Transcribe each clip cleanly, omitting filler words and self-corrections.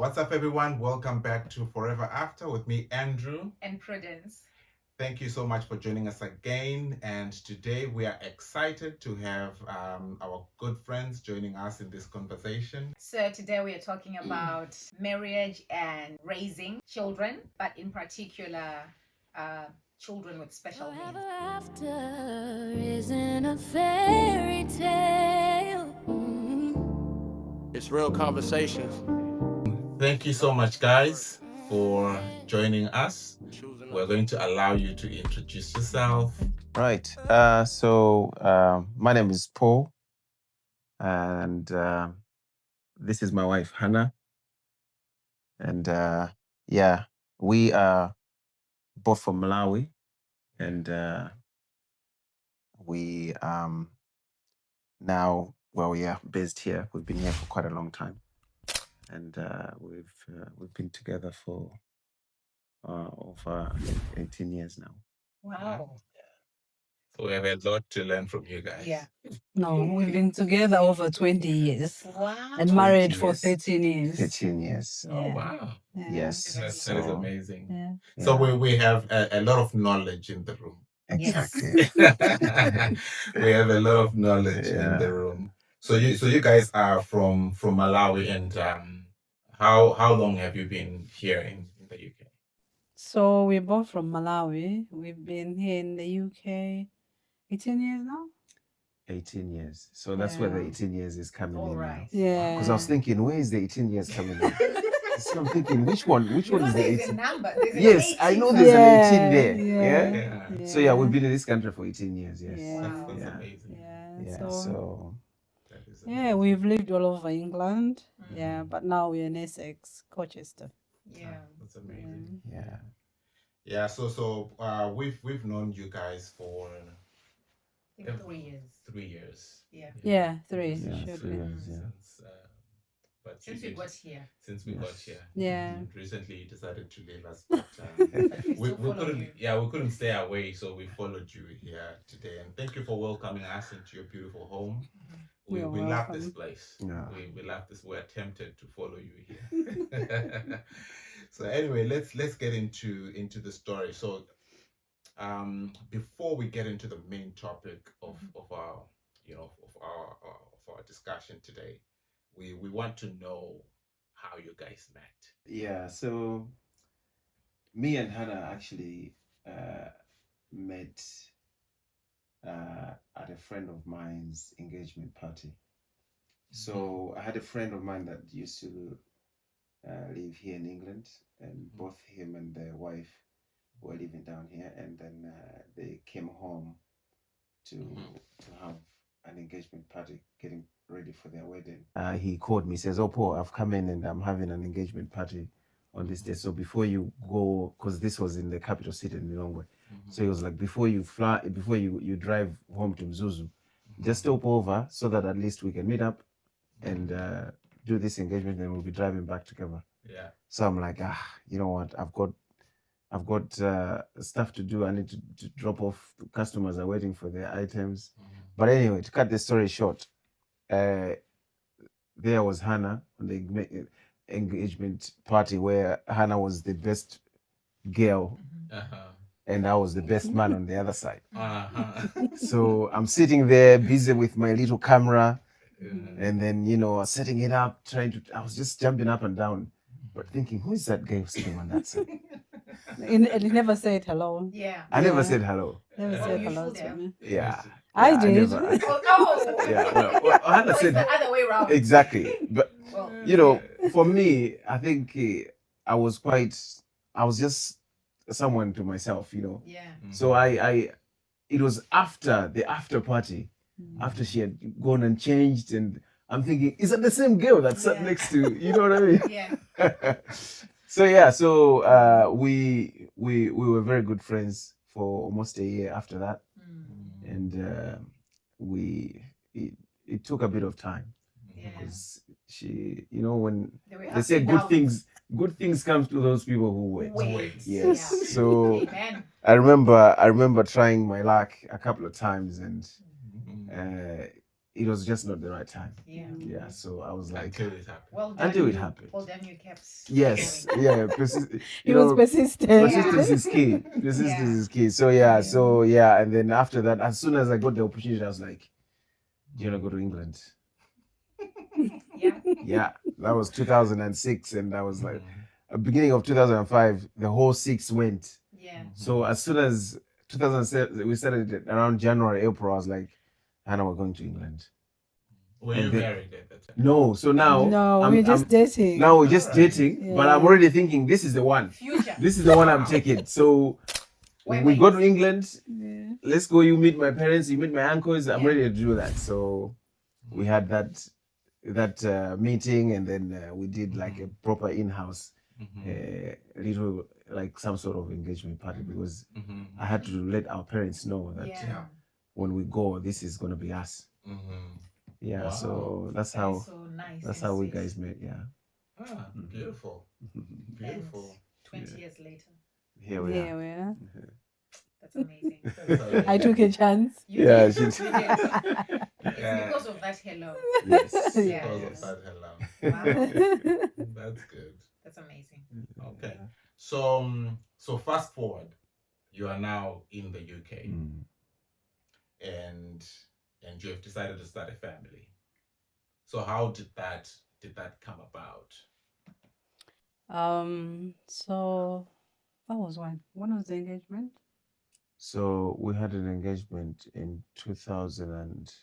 What's up, everyone? Welcome back to Forever After with me, Andrew. And Prudence. Thank you so much for joining us again. And today we are excited to have our good friends joining us in this conversation. So today we are talking about marriage and raising children, but in particular, children with special needs. After isn't a fairy tale. It's real conversations. Thank you so much, guys, for joining us. We're going to allow you to introduce yourself. Right. My name is Paul, and this is my wife Hannah, and we are both from Malawi, and we now we are based here. We've been here for quite a long time, and we've been together for over 18 years now. Wow. So we have a lot to learn from you guys. Yeah. No, we've been together over 20 years Wow. and married 20 for years. 13 years. 13 years. Oh, Yeah. wow. Yeah. Yes. That is So, amazing. Yeah. So we have a lot of knowledge in the room. exactly. We have a lot of knowledge in the room. So you guys are from Malawi, and how long have you been here in the UK? So we're both from Malawi. We've been here in the UK 18 years now. 18 years. So that's where the Yeah. 18 years is coming All in right. Yeah. Because I was thinking, where is the 18 years coming in? So I'm thinking, which one is Because the there's a 18? number. There's an Yes, I 18 know somewhere. there's an 18 there. Yeah. Yeah. So yeah, we've been in this country for 18 years. Yes. Yeah. That's Yeah. amazing. Yeah. Yeah. So That is yeah, amazing. we've lived all over England. Mhm. Yeah, but now we're in Essex, Colchester. Yeah. That's amazing. yeah. Yeah. So we've known you guys for I think 3 years. 3 years. Yeah. Yeah, 3 Yeah, should 3 be. years. Yeah. Since we got here. Since we got here. Yeah. And recently you decided to leave us, but But we we still follow couldn't. you. Yeah, we couldn't stay away, so we followed you here today. And thank you for welcoming us into your beautiful home. We You're love this welcome. place. Yeah. We love this. We're tempted to follow you here. So anyway, let's get into the story. So before we get into the main topic of our of our discussion today, we want to know how you guys met. Yeah. So me and Hannah actually met at a friend of mine's engagement party. So I had a friend of mine that used to live here in England, and both him and their wife were living down here, and then they came home to have an engagement party, getting ready for their wedding. He called me, says, "Oh, Paul, I've come in and I'm having an engagement party on this day. So before you go, because this was in the capital city in Lilongwe, so he was like, before you drive home to Mzuzu, just stop over so that at least we can meet up and do this engagement, and we'll be driving back together." Yeah. So I'm like, you know what? I've got stuff to do. I need to drop off. Customers are waiting for their items. But anyway, to cut the story short, there was Hannah on the engagement party, where Hannah was the best girl and I was the best man on the other side. So I'm sitting there busy with my little camera, and then setting it up, I was just jumping up and down, but thinking, who is that guy sitting on that side? And he never said hello. Yeah. I never said hello. Never Oh, said you hello should to have. me. Yeah. I Yeah, did. never- Oh. yeah, well, Hannah It's said the other way around. exactly, but Well, for me, I think I was just someone to myself, yeah. So it was after the after party, after she had gone and changed, and I'm thinking, is that the same girl that sat Yeah. next to, you know what I mean? Yeah. So we were very good friends for almost a year after that, and it took a bit of time, Yeah. because she, when There were they ups say and good downs. things come to those people who wait. Wait. Yes. Yeah. So Amen. I remember trying my luck a couple of times, and it was just not the right time. Yeah. Yeah, so I was like, Until it happened. Well done. until it happened. Well done. You kept. Yes, going. yeah, He was persistent. persistence is key. Persistence is key. So yeah, and then after that, as soon as I got the opportunity, I was like, "Do you wanna go to England?" Yeah. Yeah, that was 2006, and I was like, beginning of 2005, the whole 6 went. Yeah. So as soon as 2007, we started it around January, April, I was like, Hannah, we're going to England. Were And you then- married at the time? No, so now No, we're just dating. now we're just Alright. dating, but I'm already thinking this is the one. Future. This is the one I'm taking. So we go to England. Yeah. Let's go. You meet my parents. You meet my uncles. I'm Yeah. ready to do that. So we had that meeting, and then we did like a proper in-house little like some sort of engagement party because I had to let our parents know that Yeah. when we go, this is gonna be us. Yeah. Wow. So that's That how is so nice. that's and how we sweet. guys met. Yeah. Ah, beautiful. Beautiful. 20 years later. Here we are. Yeah, we are. That's amazing. I took a chance. You Yeah, did. she- You did. It's Yeah. because of that hello. Yes. Yeah. Because Yes. of that, hello. Wow. That's good. That's amazing. Okay. So fast forward, you are now in the UK, Mm. and you have decided to start a family. So how did that come about? So that was when. When was the engagement? So we had an engagement in 2000 and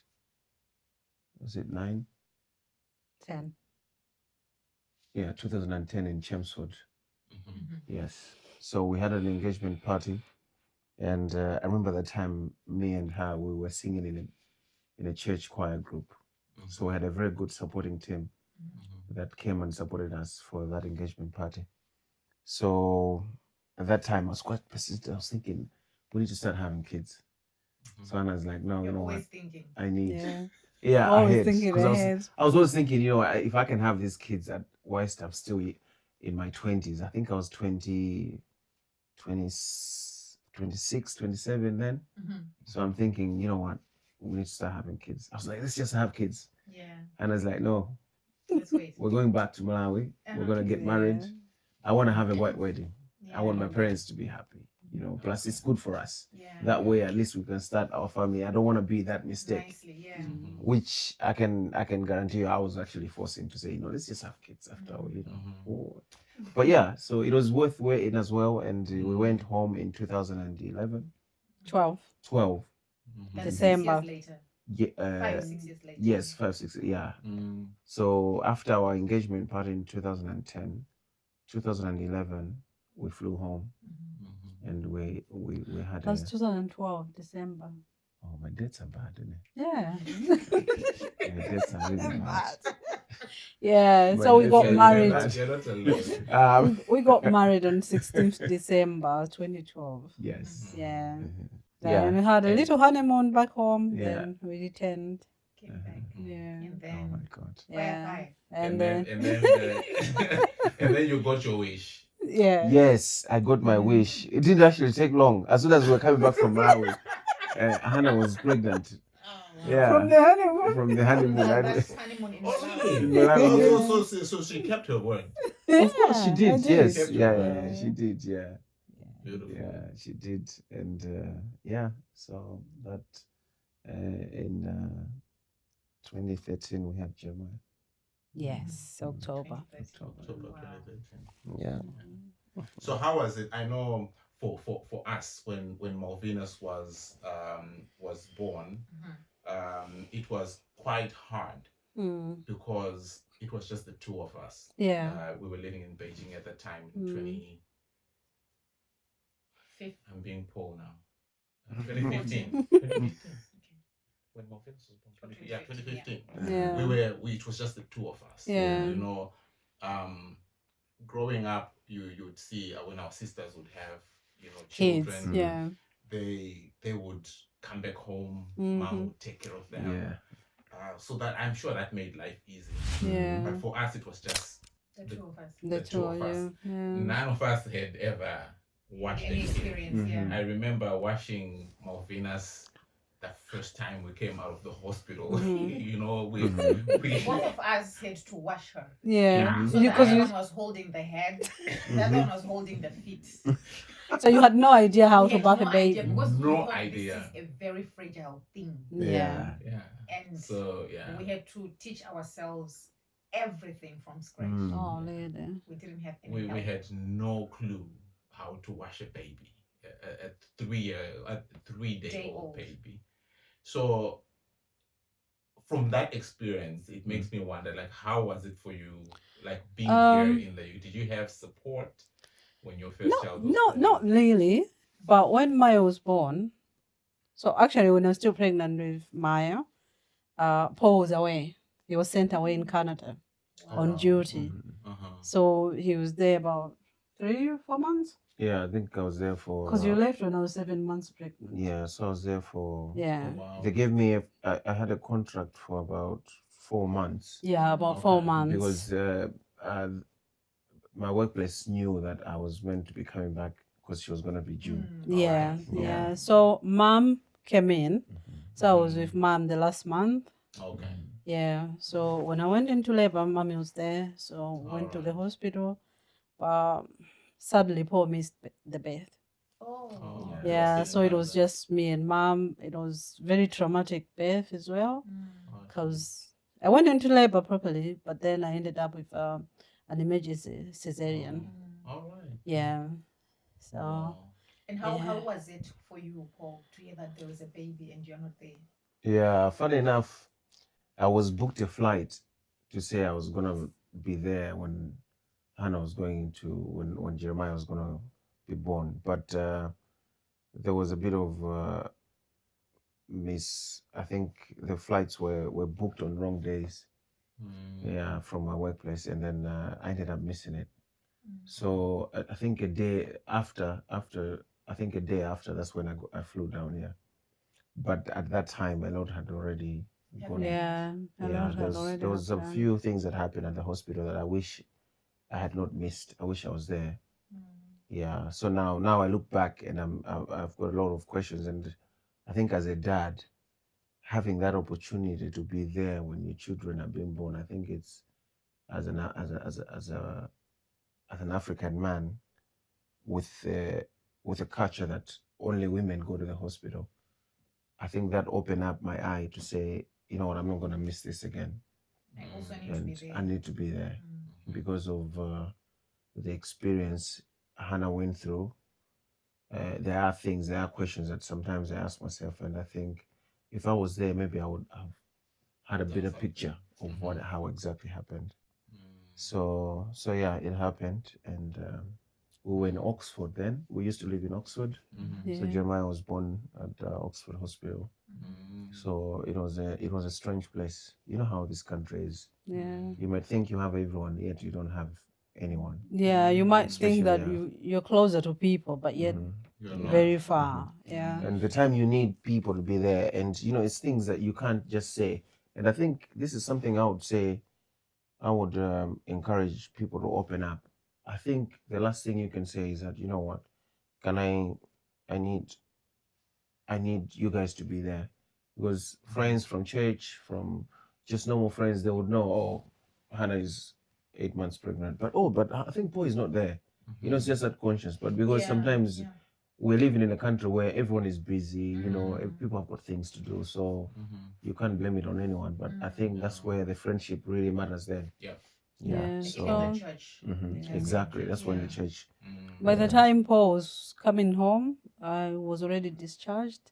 was it 9? 10. Yeah, 2010 in Chelmsford. Mhm. Yes. So we had an engagement party, and I remember the time me and her we were singing in a church choir group. So we had a very good supporting team that came and supported us for that engagement party. So at that time I was quite persistent. I was thinking we need to start having kids. So Anna's like, no, you You're know always what? thinking. I need. Yeah. Yeah, Always ahead. thinking 'Cause ahead. I was always thinking, you know, if I can have these kids at whilst I'm still in my 20s. I think I was 20, 26, 27 then. So I'm thinking, you know what? We need to start having kids. I was like, let's just have kids. Yeah. And I was like, no, Let's wait. we're going back to Malawi. We're going to get married. I want to have a white wedding. I want my parents to be happy. You know, plus it's good for us. Yeah. That way, at least we can start our family. I don't want to be that mistake. Nicely, yeah. Which I can guarantee you, I was actually forcing to say, you know, let's just have kids after all, you know. Oh. But yeah, so it was worth waiting as well, and we went home in 2011, 12. 12. That's December. 6 years later. Yeah, 5 or 6 years later. yes, 5, 6, yeah. So after our engagement party in 2010, 2011, we flew home, and we had That was 2012, December. Oh, my dates are bad, isn't it? Yeah. My dates are really bad. Yeah, My so we dates got are really married. bad. You're not alone. We got married on 16th December 2012. Yes. Yeah. Yeah. Then we had a little honeymoon back home. Yeah. Then we returned. Came back. Yeah. And Oh then my God. Yeah. fire. And then and then you got your wish. yeah. Yes, I got my wish. It didn't actually take long. As soon as we were coming back from Malawi, Hannah was pregnant. Yeah. From the honeymoon. From the honeymoon. That's honeymoon in Malawi. Malawi. So she kept her word. Of course she I did. Yes. Kept Yeah, her yeah, word. she did. Yeah. Beautiful. Yeah, she did. And yeah, so that in 2013 we had Jeremiah. Yes, October. October Wow. 2013. Yeah. So how was it? I know for us when Malvinus was born, it was quite hard because it was just the two of us. Yeah. We were living in Beijing at the time. I'm being Paul now. 2015. 2015. When Malvinus was born. 2015. Yeah. It was just the two of us. Yeah. You know, growing up, you'd see when our sisters would have, you know, Kids. children. Yeah. They would come back home. Mom would take care of them. Yeah. So that I'm sure that made life easy. Yeah. But for us, it was just The two of us. The two of us. you. Yeah. None of us had ever watched Any a kid. experience, yeah. I remember watching Malvinus the first time we came out of the hospital. Mhm. You know, we Both of us had to wash her. Yeah, So the because other you, one was holding the head, the other one was holding the feet. so you had no idea how We to had bath no a baby. idea because we No thought idea. this is a very fragile thing. Yeah. Yeah. And So yeah. we had to teach ourselves everything from scratch. Oh, lady. We didn't have any We help. had no clue how to wash a baby, a 3 day Day old old. baby. So from that experience, it makes me wonder, like, how was it for you, like being here in the UK? Did you have support when your first child was born? Not really. But when Maya was born, so actually when I was still pregnant with Maya, Paul was away. He was sent away in Canada on duty. So he was there about 3 or 4 months. Yeah, I think I was there for. Because you left when I was 7 months pregnant. Yeah, so I was there for. Yeah. Oh, wow. They gave me I had a contract for about 4 months. Yeah, about 4 months. Because my workplace knew that I was meant to be coming back because she was going to be due. Yeah, Alright. yeah. So mom came in. So I was with mom the last month. Okay. Yeah. So when I went into labor, mommy was there. So went to the hospital. But sadly, Paul missed the birth. Oh. Yeah. So it was just me and mom. It was very traumatic birth as well. Because I went into labor properly, but then I ended up with an emergency cesarean. All right. Yeah. So. Wow. And how was it for you, Paul, to hear that there was a baby and you're not there? Yeah, funny enough, I was booked a flight to say I was gonna be there when Hannah was going to when Jeremiah was gonna be born, but there was a bit of I think the flights were booked on wrong days. Yeah, from my workplace, and then I ended up missing it. So I think a day after, that's when I flew down here. But at that time, a lot had already gone. Yeah, There was a few things that happened at the hospital that I wish I had not missed. I wish I was there. Yeah. So now I look back and I've got a lot of questions, and I think as a dad, having that opportunity to be there when your children are being born, I think it's as an African man with a culture that only women go to the hospital. I think that opened up my eye to say, you know what, I'm not going to miss this again. I also need And to be there. I need to be there because of the experience Hannah went through. There are questions that sometimes I ask myself, and I think if I was there, maybe I would have had a better picture of how exactly happened. So yeah, it happened, and we were in Oxford then. We used to live in Oxford. So Jeremiah was born at Oxford Hospital. So it was a strange place. You know how this country is. Yeah. You might think you have everyone, yet you don't have anyone. Yeah, you might think that Especially, you're closer to people, but yet very far. Yeah. And the time you need people to be there, and you know, it's things that you can't just say. And I think this is something I would say. I would encourage people to open up. I think the last thing you can say is that, you know what, can I need you guys to be there, because friends from church, from just normal friends, they would know, oh, Hannah is 8 months pregnant, but I think Paul is not there. You know, it's just that conscience. But because sometimes we're living in a country where everyone is busy, you know, people have got things to do, so you can't blame it on anyone. But I think that's where the friendship really matters then. Yeah. So In the church. exactly, that's when the church. By the time Paul was coming home, I was already discharged.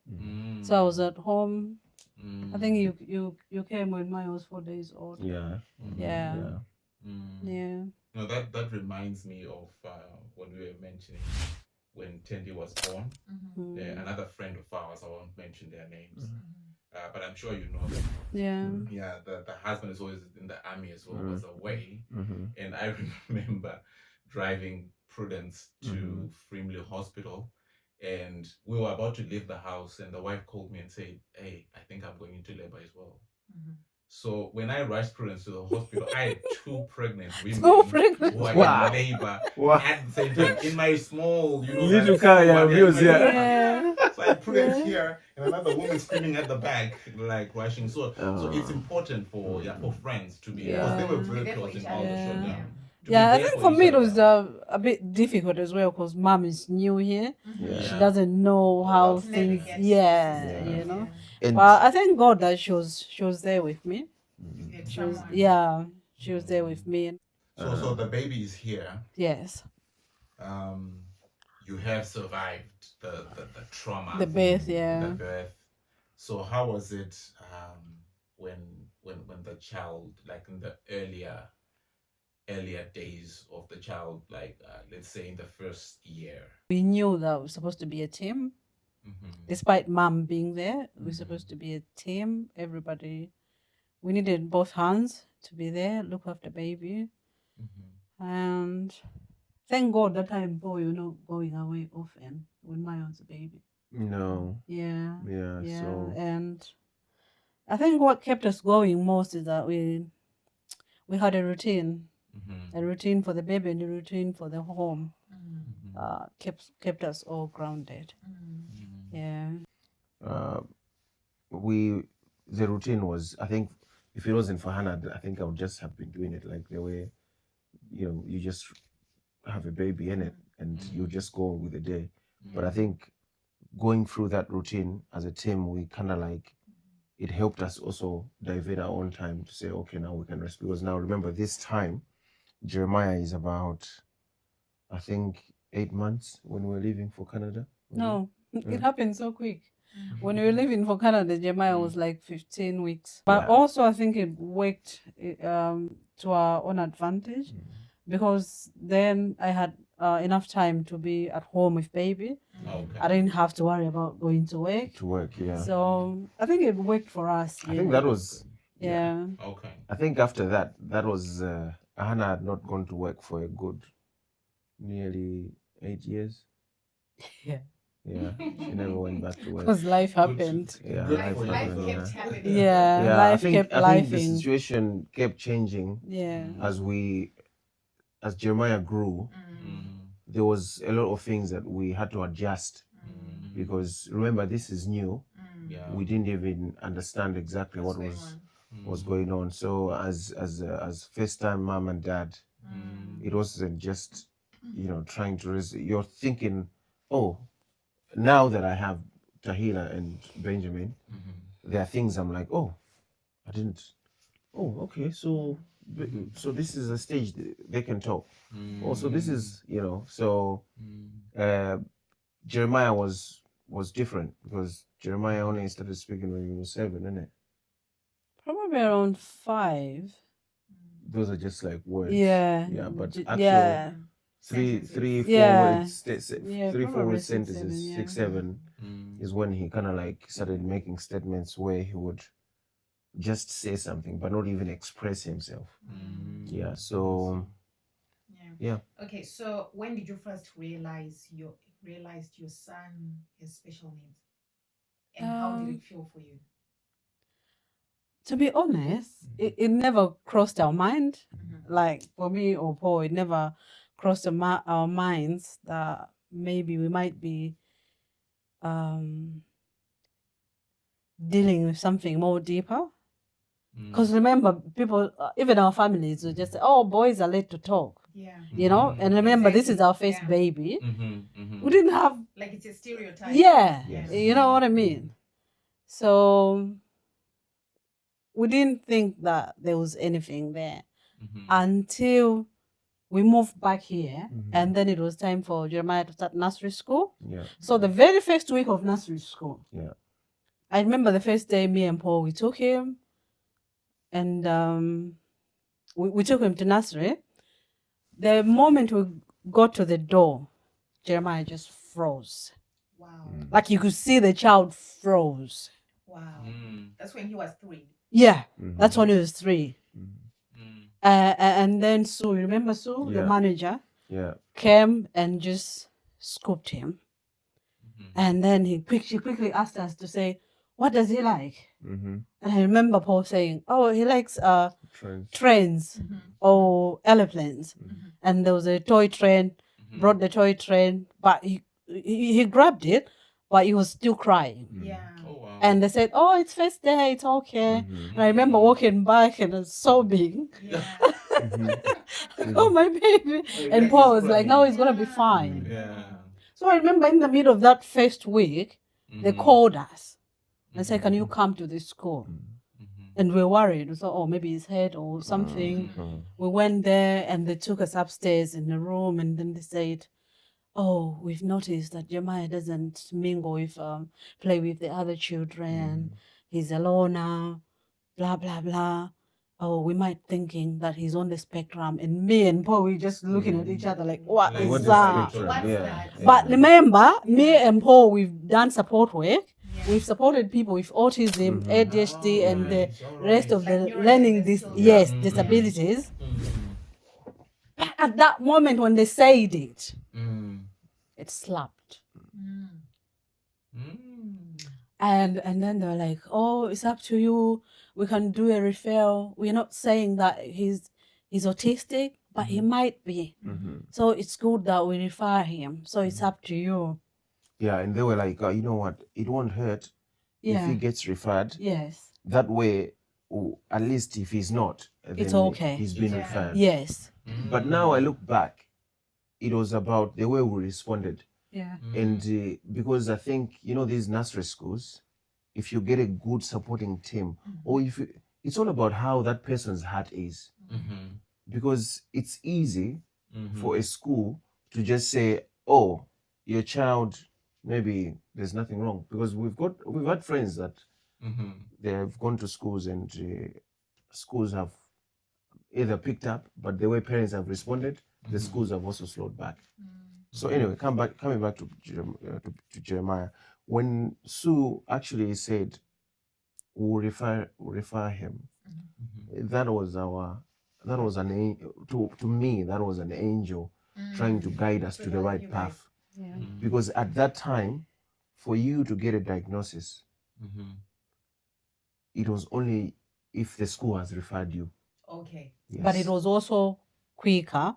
So I was at home. I think you came when Maya was 4 days old. Yeah. Yeah. No, that reminds me of when we were mentioning when Tendi was born. Another friend of ours, I won't mention their names, but I'm sure you know them. Yeah, the husband is always in the army as well, was away. And I remember driving Prudence to Frimley Hospital, and we were about to leave the house, and the wife called me and said, hey, I think I'm going into labor as well. So when I rushed parents to the hospital, I had 2 pregnant women Two pregnant. who are Wow. in labor Wow. at the same time in my small, Little that car, small yeah, one, in views, my yeah. small one. Yeah. So I had prudence Yeah. here and another woman screaming at the back, like rushing. So it's Oh. important for for friends to be, because they Yeah. were To be very there for close each in all other. the Yeah. shutdown. To be Yeah, I there think for for each me it was other. a bit difficult as well because mom is new here. Yeah. She Yeah. doesn't know Oh, how that's things. fair. Yeah, Yeah. you know. And But I thank God that she was there with me. You had She was someone. she was there with me. So the baby is here. Yes, You have survived the trauma, the birth. the Yeah. birth. So how was it when the child, like in the earlier days of the child, like let's say in the first year? We knew that it was supposed to be a team. Mm-hmm. Despite mom being there, we're supposed to be a team. Everybody, we needed both hands to be there, look after baby, and thank God that time, boy, you're not going away often when Maya was a baby. no. Yeah, Yeah. yeah, So and I think what kept us going most is that we had a routine for the baby and a routine for the home. Kept us all grounded. Yeah. the routine was, I think, if it wasn't for Hannah, I think I would just have been doing it like the way, you just have a baby in it and you just go with the day. But I think going through that routine as a team, we kind of like, it helped us also divert our own time to say, okay, now we can rest. Because now remember, this time, Jeremiah is about, I think, 8 months when we're leaving for Canada. No, it happened so quick. When we were leaving for Canada, Jeremiah was like 15 weeks. But Yeah. also, I think it worked to our own advantage because then I had enough time to be at home with baby. Okay. I didn't have to worry about going to work. To work, yeah. So I think it worked for us. I think that was, Yeah. Okay. I think after that, that was, Hannah had not gone to work for a good nearly 8 years. Yeah. Yeah, she never went back to work. Because life happened. Yeah, Good life for you. Life happened, kept yeah. happening. Yeah, Yeah, life I kept think the lifing. situation kept changing Yeah. as Jeremiah grew. There was a lot of things that we had to adjust because remember, this is new. Yeah. We didn't even understand exactly what was going on. So as first time mom and dad, it wasn't just trying to raise. You're thinking, oh, now that I have Tahila and Benjamin, there are things I'm like, oh, I didn't. Oh, okay. So this is a stage they can talk. Also, this is So Jeremiah was different because Jeremiah only started speaking when he was 7, isn't it? Probably around 5. Those are just like words. Yeah. Yeah, but actual Yeah. three, 4 Yeah. words, Yeah, 3, 4 probably word 6, sentences, 7, 6, 7 is when he kind of like started making statements where he would just say something but not even express himself. Yeah. So yeah. Okay, so when did you first realized your son has special needs, and how did it feel for you? To be honest, it never crossed our mind. Like for me or Paul, it never crossed our minds that maybe we might be dealing with something more deeper. Because remember, people, even our families, will just say, "Oh, boys are late to talk." Yeah. And remember, this is our first baby. We didn't have Like it's a stereotype. Yeah, Yes. you know what I mean. So we didn't think that there was anything there until we moved back here, and then it was time for Jeremiah to start nursery school. Yeah. So the very first week of nursery school, Yeah. I remember the first day me and Paul, we took him, and we took him to nursery. The moment we got to the door, Jeremiah just froze. Wow. Like you could see the child froze. Wow. That's when he was 3. Yeah, that's when he was 3. And then Sue, you remember Sue, the Yeah. manager, Yeah. came and just scooped him. And then she quickly asked us to say, what does he like? Mm-hmm. And I remember Paul saying, "Oh, he likes Trends. trains or airplanes." Mm-hmm. And there was a toy train. Brought the toy train, but he grabbed it, but he was still crying. Yeah. Oh wow. And they said, "Oh, it's first day, it's okay." Mm-hmm. And I remember walking back and sobbing. Yeah. Oh, my baby. And Paul was like, "No, it's gonna be fine." Yeah. So I remember in the middle of that first week, they called us and said, "Can you come to this school?" And we were worried. We thought, "Oh, maybe his head or something." We went there and they took us upstairs in the room, and then they said, "Oh, we've noticed that Jeremiah doesn't mingle with, play with the other children. He's a loner, blah, blah, blah. Oh, we might thinking that he's on the spectrum." And me and Paul, we just looking at each other like, what Like, is what is that? spectrum? What's Yeah. that? But remember, me and Paul, we've done support work. We've supported people with autism, ADHD, and the rest of Like the learning neurodivergent children. disabilities. But at that moment when they said it, it slapped. And then they were like, "Oh, it's up to you. We can do a referral. We're not saying that he's autistic, but he might be. So it's good that we refer him. So it's up to you." Yeah, and they were like, you know what? It won't hurt if he gets referred. Yes. That way, at least if he's not, It's then okay. he's been referred. Yes. But now I look back, it was about the way we responded. Yeah. And because I think, these nursery schools, if you get a good supporting team, or if you, it's all about how that person's heart is. Because it's easy for a school to just say, "Oh, your child, maybe there's nothing wrong." Because we've had friends that they have gone to schools and schools have either picked up, but the way parents have responded, the schools have also slowed back. So anyway, coming back to Jeremiah, when Sue actually said, "We'll refer him," that was to me, that was an angel trying to guide us to the right path. Yeah. Because at that time, for you to get a diagnosis, it was only if the school has referred you. Okay. Yes. But it was also quicker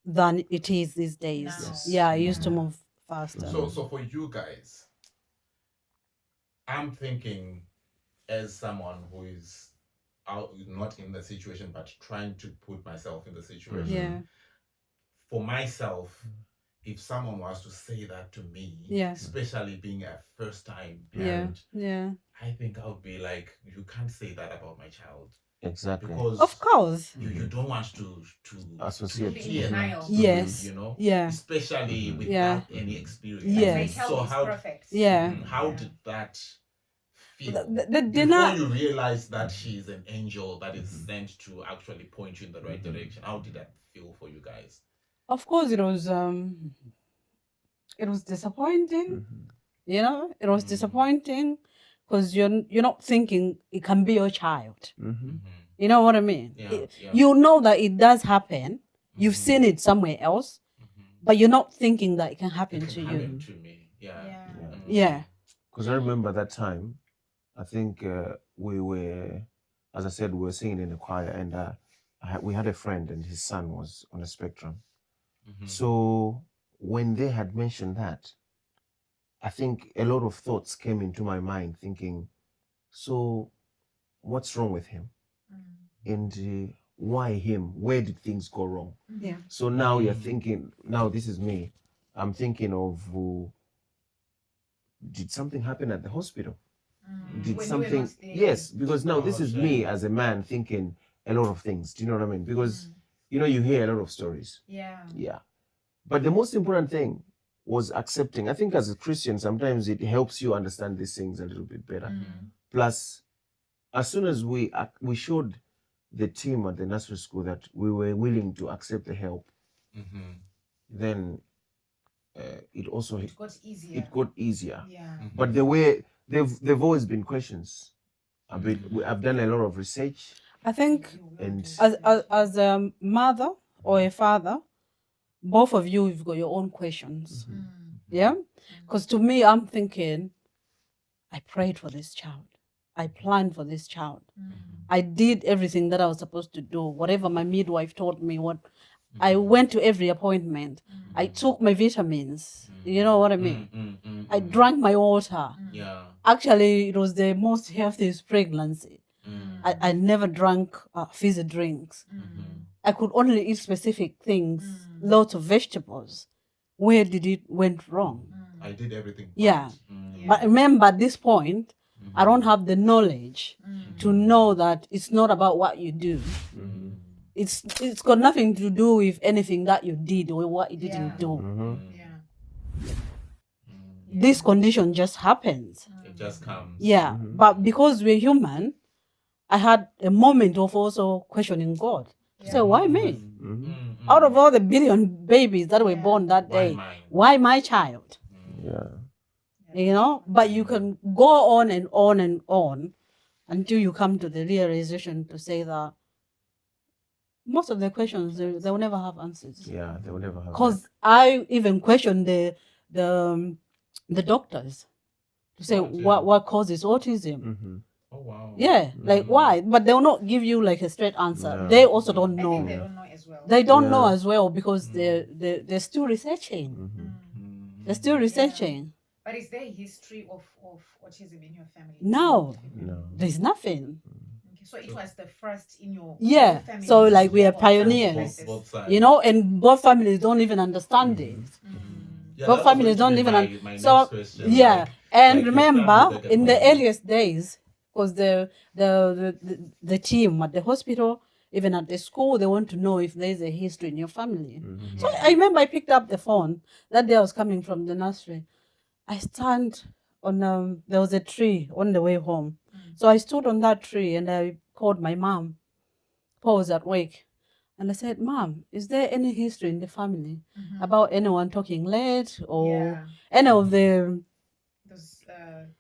than it is these days. Now. Yes. Yeah, it used to move faster. So for you guys, I'm thinking, as someone who is not in the situation, but trying to put myself in the situation. Yeah. For myself, if someone was to say that to me, especially being a first-time parent, I think I would be like, "You can't say that about my child." Exactly. Because of course, you don't want to associate. Yes. Yeah. Especially without any experience. Yes. So perfect. How did that feel? Before you realize that she's an angel that is sent to actually point you in the right direction, how did that feel for you guys? Of course, it was disappointing. It was disappointing because you're not thinking it can be your child. You know what I mean? You know that it does happen. You've seen it somewhere else, but you're not thinking that it can happen to you. To me. Yeah. Because I remember that time, I think we were, as I said, we were singing in the choir, and we had a friend, and his son was on the spectrum. So when they had mentioned that, I think a lot of thoughts came into my mind, thinking, so what's wrong with him? And why him? Where did things go wrong? Yeah. So now you're thinking, now this is me, I'm thinking of, did something happen at the hospital? Did when something? Yes, because now this is me as a man thinking a lot of things. Do you know what I mean? Because you hear a lot of stories. Yeah. But the most important thing was accepting. I think as a Christian, sometimes it helps you understand these things a little bit better. Plus, as soon as we showed the team at the nursery school that we were willing to accept the help, then it got easier. Yeah. But the way they've always been questions. I've done a lot of research. I think And as a mother or a father, both of you have got your own questions. Yeah? Because to me, I'm thinking, I prayed for this child. I planned for this child. I did everything that I was supposed to do, whatever my midwife told me. I went to every appointment. I took my vitamins. You know what I mean? I drank my water. Yeah. Actually, it was the most healthiest pregnancy. I never drank fizzy drinks. I could only eat specific things, lots of vegetables. Where did it went wrong? I did everything. Yeah. But remember, at this point, I don't have the knowledge to know that it's not about what you do. It's got nothing to do with anything that you did or what you didn't do. This condition just happens. It just comes. Yeah. But because we're human, I had a moment of also questioning God. So why me? Out of all the billion babies that were born that day, why my child? You know, but you can go on and on and on until you come to the realization to say that most of the questions they will never have answers. Yeah, they will never have. Because I even questioned the doctors to say what causes autism. Oh wow. Yeah, like why? But they will not give you like a straight answer. Yeah. They also don't know. I think they don't know as well. They don't know as well because they're still researching. They're still researching. But is there a history of autism in your family? No, No. there's nothing. Okay, so it was the first in your family. So like we are Both pioneers, Both sides. you know, and both families don't even understand it. Yeah, Both that was families going to don't be even my so next question, yeah. like, And like your remember, family that in the got earliest days, because the team at the hospital, even at the school, they want to know if there's a history in your family. So I remember I picked up the phone that day. I was coming from the nursery. I stand on there was a tree on the way home, so I stood on that tree and I called my mom. Paul was at work, and I said, "Mom, is there any history in the family about anyone talking late or any of the those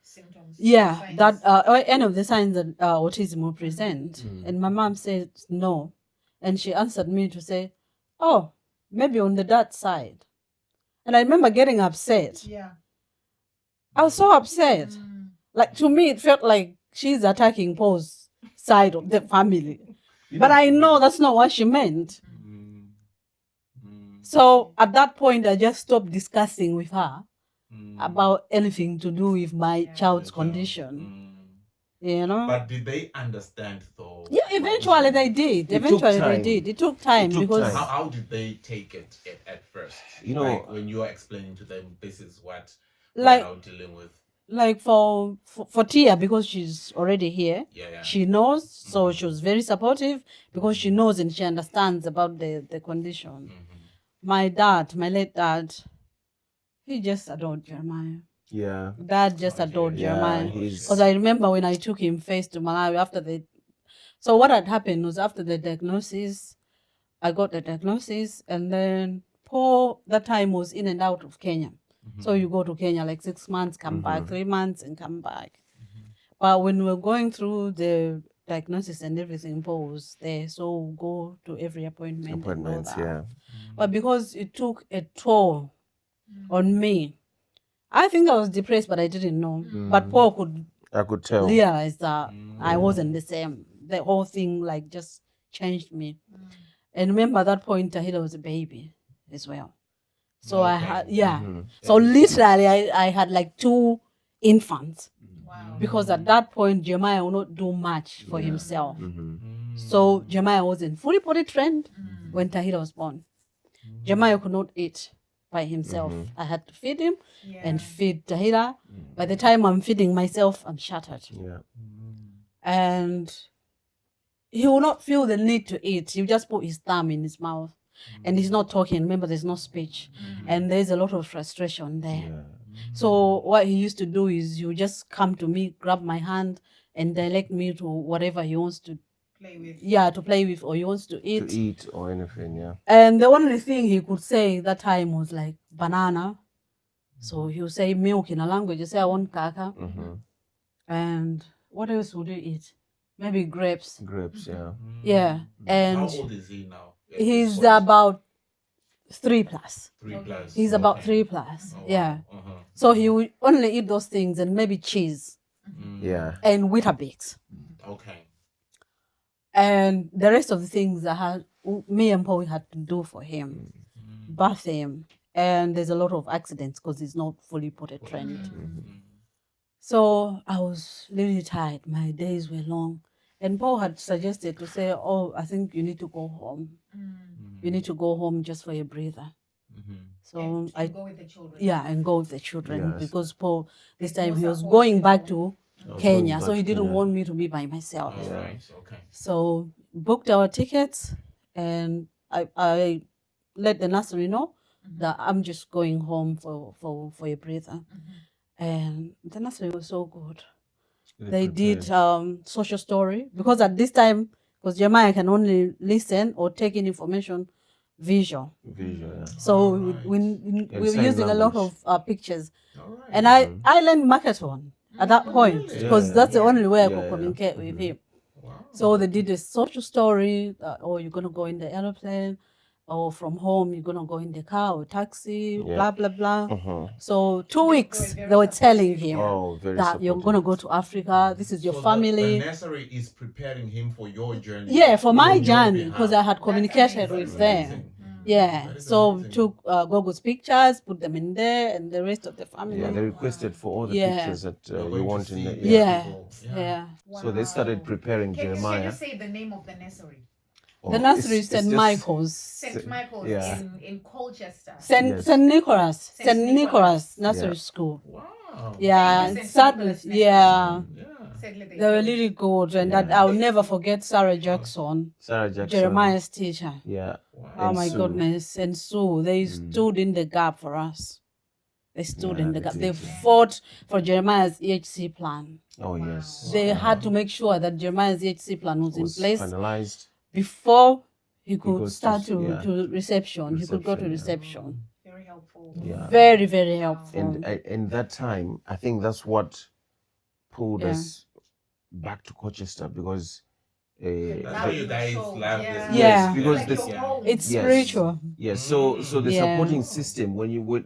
symptoms? yeah, signs. or any of the signs that autism will present?" And my mom said no, and she answered me to say, "Oh, maybe on the dad side." And I remember getting upset. Yeah. I was so upset. Like to me, it felt like she's attacking Paul's side of the family, but I know that's not what she meant. So at that point, I just stopped discussing with her about anything to do with my child's condition. You know. But did they understand though? Yeah, eventually they did. It took Eventually they time. did. It took time It took because time. How did they take it at first? You know, like when you are explaining to them, this is what like we're now dealing with. like for Tia, because she's already here, Yeah. she knows, so she was very supportive because she knows and she understands about the condition. My late dad, he just adored Jeremiah. Yeah. Dad just adored Yeah, Jeremiah. he's- Because I remember when I took him first to Malawi after so what had happened was after the diagnosis, I got the diagnosis, and then Paul that time was in and out of Kenya. So you go to Kenya like 6 months, come back, 3 months and come back. But when we were going through the diagnosis and everything, Paul was there. So we go to every appointment. And all Appointments, that. yeah. But because it took a toll on me, I think I was depressed, but I didn't know. But Paul I could tell. realize that I wasn't the same. The whole thing like just changed me. And remember at that point, Tahila was a baby as well. So I had, So literally, I had like 2 infants. Wow. Because at that point, Jeremiah will not do much for himself. So Jeremiah wasn't fully potty trained when Tahila was born. Jeremiah could not eat by himself. I had to feed him and feed Tahila. By the time I'm feeding myself, I'm shattered. Yeah. And he will not feel the need to eat. He will just put his thumb in his mouth. And he's not talking. Remember, there's no speech. And there's a lot of frustration there. Yeah. So what he used to do is he would just come to me, grab my hand, and direct me to whatever he wants to Play with. Yeah, to play with, or he wants to eat. To eat or anything, yeah. And the only thing he could say that time was like banana. So he would say milk in a language. You say, I want kaka. And what else would you eat? Maybe grapes. Grapes, yeah. Yeah. And How old is he now? he's about 3+. 3+. He's about Okay. 3+. Oh, wow. Yeah. So he would only eat those things and maybe cheese. Yeah. and Weetabix. Okay. And the rest of the things me and Paul had to do for him, bath him. And there's a lot of accidents because he's not fully potty trained. So I was really tired. My days were long. And Paul had suggested to say, oh, I think you need to go home. You need to go home just for a breather. So I go with the children. Yeah, and go with the children. Yes. Because Paul, this There's time no he was support going at back home. to was Kenya. going So back he to didn't Kenya. want me to be by myself. All right. Okay. So booked our tickets, and I let the nursery know that I'm just going home for a breather. And the nursery was so good. They did social story, because at this time, because Jeremiah can only listen or take in information visual. Visual. So Alright. we were sign using a lot language. of pictures. All right. And I learned Makaton at that point, really? because Yeah, that's the only way I Yeah, could yeah. communicate with him. Wow. So they did a social story, or you're going to go in the aeroplane, or from home, you're going to go in the car or taxi, Yeah. blah, blah, blah. Uh-huh. So 2 were weeks, very they were telling supportive, him yeah. Oh, very that you're going to go to Africa, this is your So family. The nursery is preparing him for your journey. Yeah, for my on your journey, because I behalf. had communicated amazing. with That's them. amazing. Yeah, That is so amazing. took Gogo's pictures, put them in there, and the rest of the family. Yeah, they requested for all the Yeah. pictures that You're you going to want in see the. these Yeah, people. yeah. So they started preparing Can you Jeremiah. say the name of the nursery? Oh, The nursery is it's St. just- Michael's. St. Michael's Yeah. in Colchester. Yes. St. Nicholas. St. St. Nicholas. Nicholas Nursery Yeah. School. Wow. Yeah, Thank you, St. sadly, Nicholas yeah. Yeah. Sadly, They were closed. really good, and that Yeah. I'll never forget Sarah Jackson, Sarah Jackson. Jeremiah's teacher. Yeah. Wow. Oh And my Sue. goodness, and Sue, they stood in the gap for us. They stood Yeah, in the they gap. did, They yeah. fought for Jeremiah's EHC plan. Oh yes. They had to make sure that Jeremiah's EHC plan was in Was place finalized. before he could goes start to- yeah. to reception. He could go to Reception, yeah. reception. Very helpful. Yeah. Very, very helpful. And that time, I think that's what pulled Yeah. us back to Colchester, because That's Now how you you guys show, love yeah. this. Yeah. because Like this- your home. It's Yes. spiritual. yes. So the Yeah. supporting system, when you would,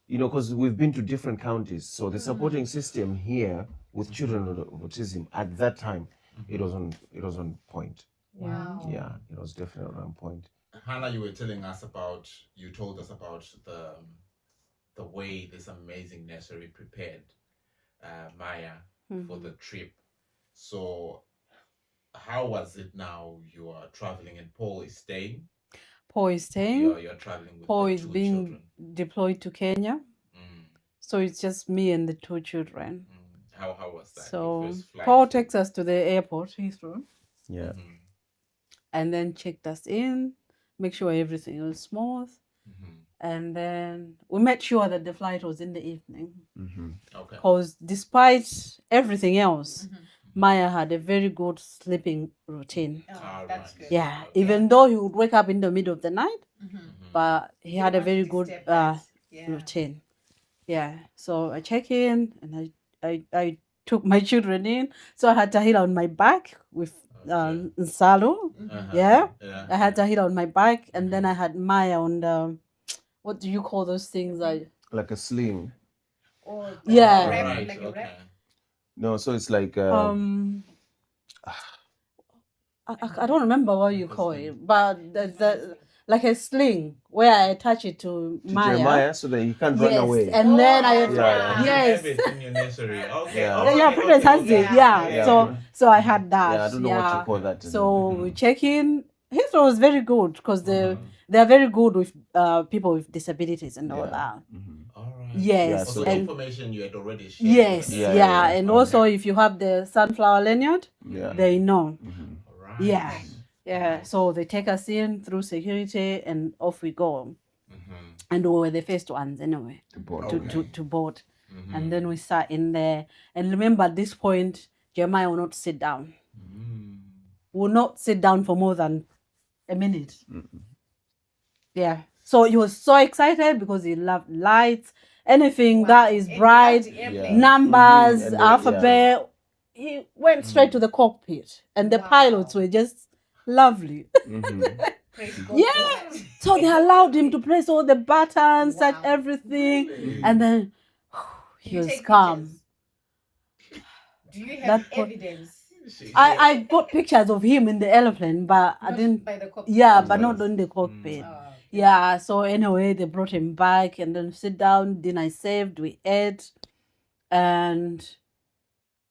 because we've been to different counties, so the supporting system here with children with autism at that time, it was on point. Wow. Yeah, it was definitely on point. Hannah, you were telling us about, you told us about the way this amazing nursery prepared Maya for the trip. So how was it now? You are traveling and Paul is staying? Paul is staying. You're traveling with Paul the is two being children. deployed to Kenya. Mm, So it's just me and the two children. How was that? So Your first flight? Paul takes us to the airport, Heathrow, Yeah. Mhm, and then checked us in, make sure everything was smooth. mhm. And then we made sure that the flight was in the evening. Okay. Because despite everything else, Maya had a very good sleeping routine. Oh, All that's right. good. Yeah, Okay. even though he would wake up in the middle of the night, Mhm. but he had a Don't want very to good disturb that. Yeah. routine. Yeah, so I check in and I took my children in. So I had Tahila on my back with Okay. Nsalo. Uh-huh. Yeah. Yeah. I had Tahila on my back, and then I had Maya on the, what do you call those things? Like a sling. Or Yeah. wrap, Right. like a Okay. wrap. No, so it's like I don't remember what you call it, but the like a sling where I attach it to Maya. Jeremiah, so that he can't run Yes, away. and then I Yeah. yes. You have it in your nursery. Okay. Yeah. Okay. Yeah, Princess has it. Yeah. Yeah. So I had that. Yeah, I don't know what you call that. So we check in. Heathrow was very good because they're very good with people with disabilities and all that. All right. Yes, Yeah, so the and information you had already shared. yes, with yeah, them. Yeah. and Okay. also if you have the sunflower lanyard, Yeah. they know. All right. Yeah, yeah. So they take us in through security and off we go. Mhm. And we were the first ones anyway board. to board. Mhm. And then we sat in there. And remember, at this point, Jeremiah will not sit down. Mm. Will not sit down for more than a minute. Yeah. So he was so excited because he loved lights, anything that is And bright, you love the Yeah. airplane. numbers, And then, alphabet. He went straight to the cockpit, and the Wow. pilots were just lovely. Praise God Yeah. for that. So they allowed him to press all the buttons, touch Wow. everything, and then he You was take calm. pictures? Do you That have po- evidence? I got pictures of him in the airplane, but I Not didn't. by the cockpit. Yeah, but not in the cockpit. Oh, okay. Yeah, so anyway, they brought him back and then sit down, dinner saved, we ate, and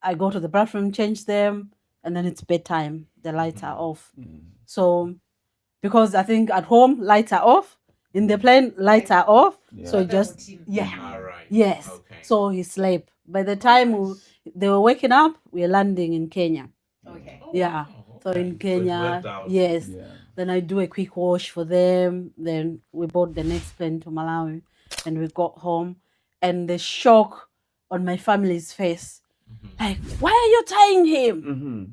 I go to the bathroom, change them, and then it's bedtime. The lights are off. So, because I think at home, lights are off, in the plane, lights are off. So Yeah. it just, Routine. yeah, All right. yes. Okay. So he slept. By the time they were waking up, we were landing in Kenya. Okay. Yeah. Oh, So okay. in So it Kenya, worked out. yes. Yeah. Then I do a quick wash for them. Then we bought the next plane to Malawi, and we got home, and the shock on my family's face, like, why are you tying him? Mm-hmm.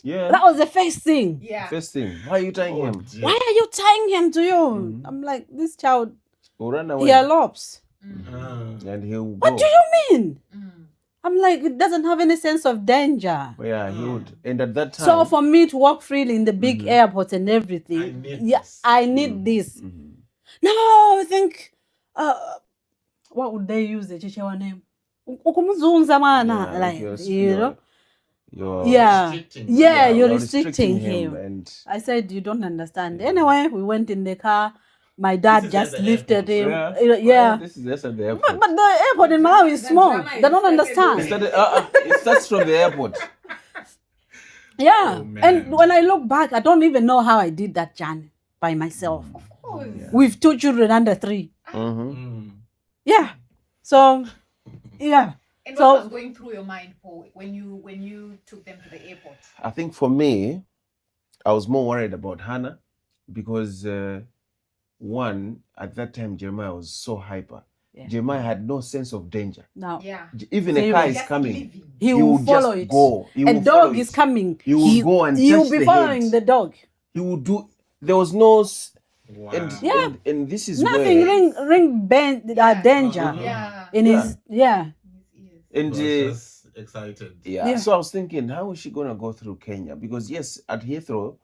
Yeah. That was the first thing. Yeah. First thing, why are you tying Oh, him? dear. Why are you tying him to you? I'm like, this child, Or run away. he elopes. And he'll go. What do you mean? Mm. I'm like, it doesn't have any sense of danger. Yeah, he would. And at that time. So for me to walk freely in the big airports and everything, I need yeah, this. I need this. Mhm. No, I think, what would they use the Chichewa name? Ukumuzunza mana, Yeah, like, you're- you know? You're Yeah, restricting yeah, him. you're you're restricting him. And I said, you don't understand. Anyway, we went in the car. My dad This is just at the lifted airport. him. well, Yeah. this is just at the But, airport. but the airport in Malawi is The small. drama They is don't started understand. It starts from the airport. Yeah. Oh, man. And when I look back, I don't even know how I did that journey by myself. Of course. With 2 children under 3. Mm-hmm. Yeah. So, yeah. And So- what was going through your mind, Paul, when you took them to the airport? I think for me, I was more worried about Hannah because one, at that time, Jeremiah was so hyper. Yeah. Jeremiah had no sense of danger. Now, Yeah. Even a car is Just coming. living. he will would follow just it. go. He A will follow dog is it. coming. He will go and He'll touch be the following head. the dog. He would do. There was no. Wow. Yeah. And this is Nothing where. ring danger Yeah. in his, yeah. And He was just excited. Yeah. so I was thinking, how is she gonna go through Kenya? Because yes, at Heathrow,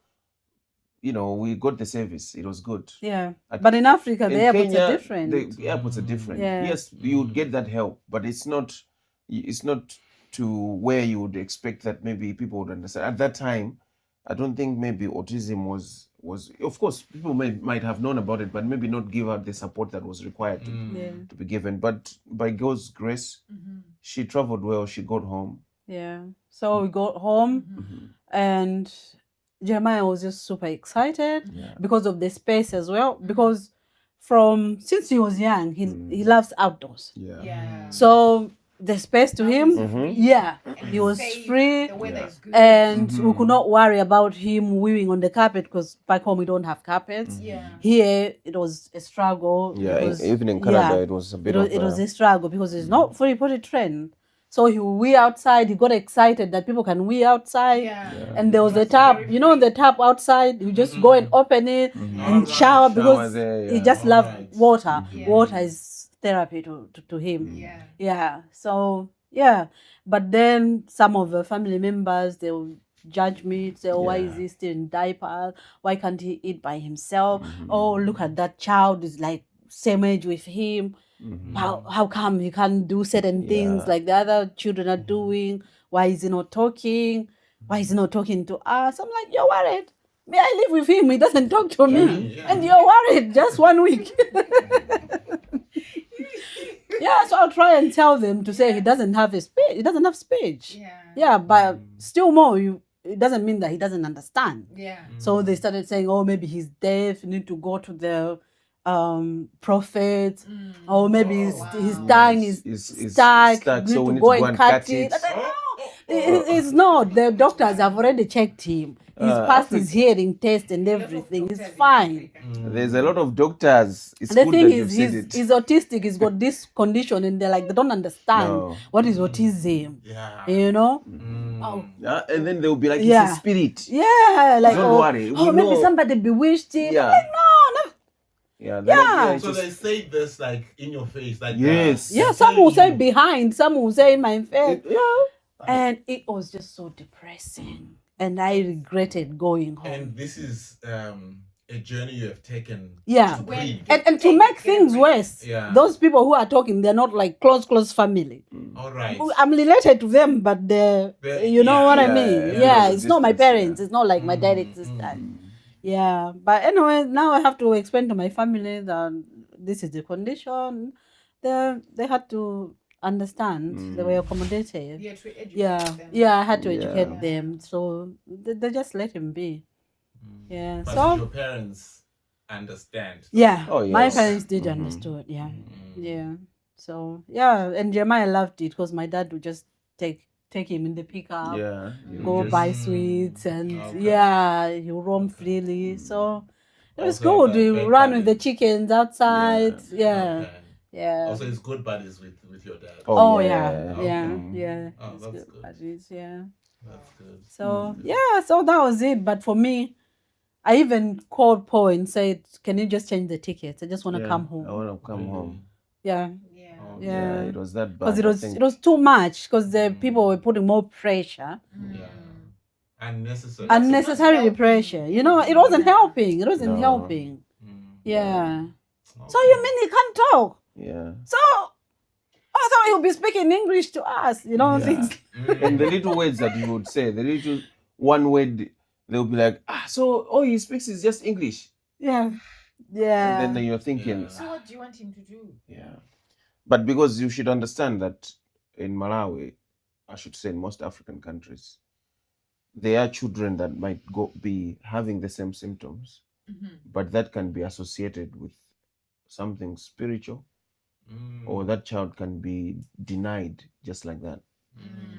we got the service. It was good. Yeah. At- But in Africa, the in airports Kenya, are different. The airports are different. Yeah. Yes, you would get that help, but it's not to where you would expect that maybe people would understand. At that time, I don't think maybe autism was of course people might have known about it, but maybe not give out the support that was required Yeah. to be given. But by God's grace, she traveled well. She got home. Yeah. So we got home and Jeremiah was just super excited Yeah. because of the space as well. Because since he was young, he loves outdoors. Yeah. Yeah. So the space to him, Mhm. yeah, And he was safe, free. The weather Yeah. is good. And we could not worry about him weaving on the carpet because back home we don't have carpets. yeah. Here it was a struggle. Yeah, It was- even in Canada, yeah, it was a bit it was a struggle because it's not fully put a trend. So he would wee outside. He got excited that people can wee outside. Yeah. And there was a That's tap, very the tap outside. You just go and open it and Alright. shower because there, he yeah. just loved Alright. water. Yeah. Water is therapy to him. Yeah. Yeah. So yeah, but then some of the family members they will judge me, say, "Oh, why is he still in diaper? Why can't he eat by himself? Oh, look at that child is like same age with him. How come he can't do certain things like the other children are doing? Why is he not talking? Why is he not talking to us?" I'm like, "You're worried. May I live with him? He doesn't talk to me, Yeah. and you're worried. Just 1 week." Yeah, so I'll try and tell them to say he doesn't have a speech. He doesn't have speech. Yeah. Yeah, but still more, it doesn't mean that he doesn't understand. Yeah. So they started saying, "Oh, maybe he's deaf. You need to go to the prophet, or maybe his tongue is stuck. stuck, You so need we to need go to go and and cut cut it." it. I said, "No, it's not. The doctors have already checked him. He's passed his hearing test and everything. He's fine." There's a lot of doctors. It's The good thing that you've is, said it. he's autistic. He's got this condition, and they don't understand No. what is autism. Yeah. You know? Mm. Yeah, and then they'll be like, Yeah. it's a spirit. Yeah, like Don't worry, we maybe know. somebody bewitched him. Yeah. I'm like, no. Yeah. they're like, Yeah. it's So just- they say this like in your face, like Yes. Yeah, they some will say you- behind, some will say in my face. yeah. And it was just so depressing. And I regretted going home. And this is a journey you have taken. Yeah. to When- breathe. And to make things worse, Yeah. those people who are talking, they're not like close family. All right. I'm related to them, but you know what I mean? Yeah, there's a it's not my distance, parents. It's not like my direct sister. Yeah, but anyway, now I have to explain to my family that this is the condition. They had to understand. They were accommodative. Yeah, to educate Yeah, them. yeah, I had to Yeah. educate them, so they just let him be. Yeah, But so did your parents understand? yeah, Oh, my yes. parents did understood. Yeah, yeah. So yeah, and Jeremiah loved it because my dad would just take him in the pickup, Yeah. go Just, buy sweets, and Okay. yeah, he roam freely. So it was Also good. have We bed run with the buddies. chickens outside. Yeah, Okay. yeah. Also, it's good buddies with your dad. Oh yeah, Okay. yeah, yeah. Oh, It's that's good. good. Buddies, yeah. That's good. So yeah, so that was it. But for me, I even called Paul and said, "Can you just change the tickets? I just want to come I home." want to come home. Yeah, Yeah. Okay. yeah. It was that Because bad. I think. it was too much. Because the people were putting more pressure, Yeah. Unnecessary. unnecessary helping pressure. You know, it anything, wasn't yeah. helping. It wasn't No. helping. Yeah. So Okay. you mean he can't talk? Yeah. So I thought he'll be speaking English to us. You know, Yeah. things. And the little words that he would say, the little one word, they'll be like, so all he speaks is just English. Yeah, yeah. And then you're thinking, So what do you want him to do? yeah. But because you should understand that in Malawi, I should say in most African countries, there are children that might be having the same symptoms, but that can be associated with something spiritual, or that child can be denied just like that.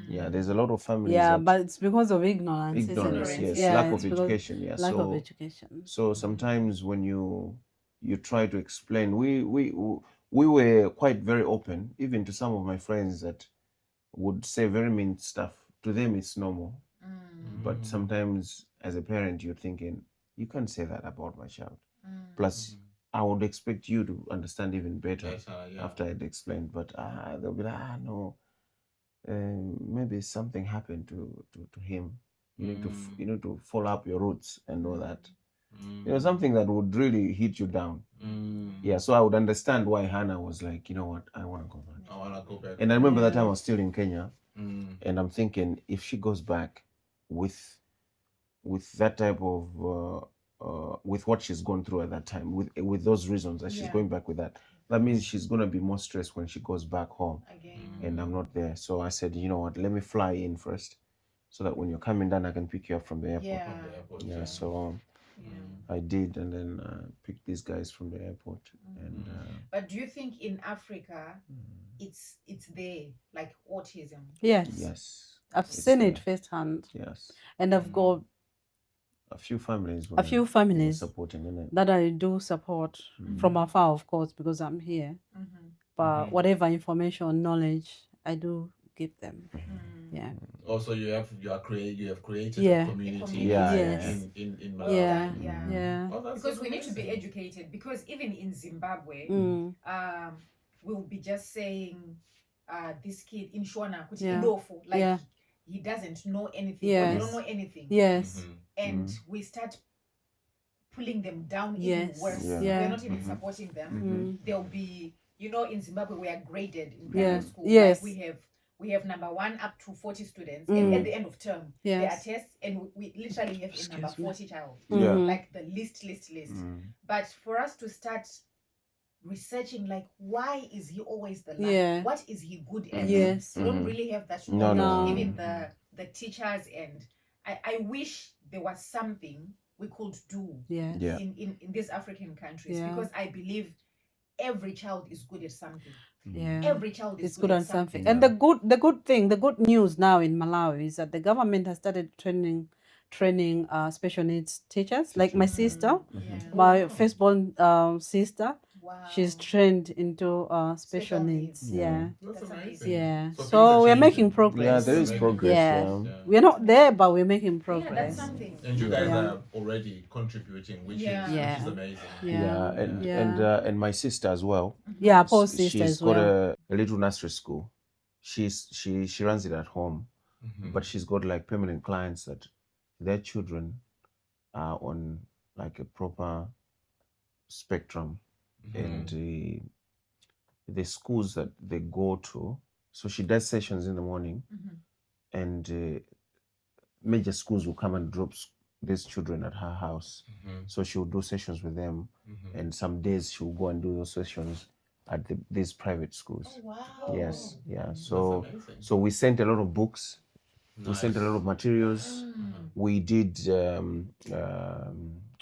Yeah, there's a lot of families. Yeah, that but it's because of ignorance. ignorance, Isn't it? yes, Yeah, lack it's of because education. Yeah, lack of education. so sometimes when you try to explain, we were quite very open, even to some of my friends that would say very mean stuff. To them, it's normal, but sometimes as a parent, you're thinking you can't say that about my child. Plus, I would expect you to understand even better after I'd explained, but they'll be like, no, maybe something happened to him. You need to follow up your roots and all that. Something that would really hit you down. Yeah, so I would understand why Hannah was like, you know what, I want to go back. I want to go back. And I remember that time I was still in Kenya, and I'm thinking if she goes back with that type of with what she's gone through at that time, with those reasons that she's going back with that means she's going to be more stressed when she goes back home Again. and I'm not there. So I said, you know what, let me fly in first so that when you're coming down I can pick you up from the airport. Yeah. So I did, and then picked these guys from the airport. And But do you think in Africa it's there, like autism? Yes, I've it's seen there. it firsthand. Yes, And I've got a few families supporting in it. that I do support from afar, of course, because I'm here. But whatever information, knowledge, I do give them. Yeah. Also, you have created Yeah. a community Yes. in Malawi. Yeah. Yeah. Yeah. Oh, that's Because we need to be amazing. educated, because even in Zimbabwe, Mm. we'll be just saying this kid in Shona, Yeah. like Yeah. he doesn't know anything, or Yes. they don't know anything. Yes. And we start pulling them down Yes. even worse. Yeah. We're not even supporting them. They'll be, in Zimbabwe we are graded in Yeah. primary school. Yes. Like we have number 1 up to 40 students, and at the end of term there are Yes. tests, and we literally have a number 40 child, Yeah. like the list. But for us to start researching, like, why is he always the last? Yeah. What is he good at? Yes. We don't really have that No, knowledge. no. Even the teachers, and I wish there was something we could do Yes. Yeah. in these African countries, Yeah. because I believe every child is good at something. Yeah. Every child is It's good at on something. And the good news now in Malawi is that the government has started training special needs teachers. Like my sister, my firstborn sister, Wow. she's trained into special needs. Yeah. That's That's amazing. Yeah. So So things are we're making changing. progress. Yeah, there is progress. Yeah. Yeah. We're not there, but we're making Yeah, progress. that's something. And you guys Yeah. are already contributing, which Yeah. is amazing. Yeah. And my sister as well. Yeah, Paul's sister She's as got well. a little nursery school. She runs it at home, but she's got like permanent clients that their children are on like a proper spectrum, and the schools that they go to, So she does sessions in the morning, and major schools will come and drop these children at her house. So she will do sessions with them, and some days she will go and do those sessions at these private schools. Oh, wow. Yes, yeah. That's So amazing. so we sent a lot of books. We sent a Nice. lot of materials. We did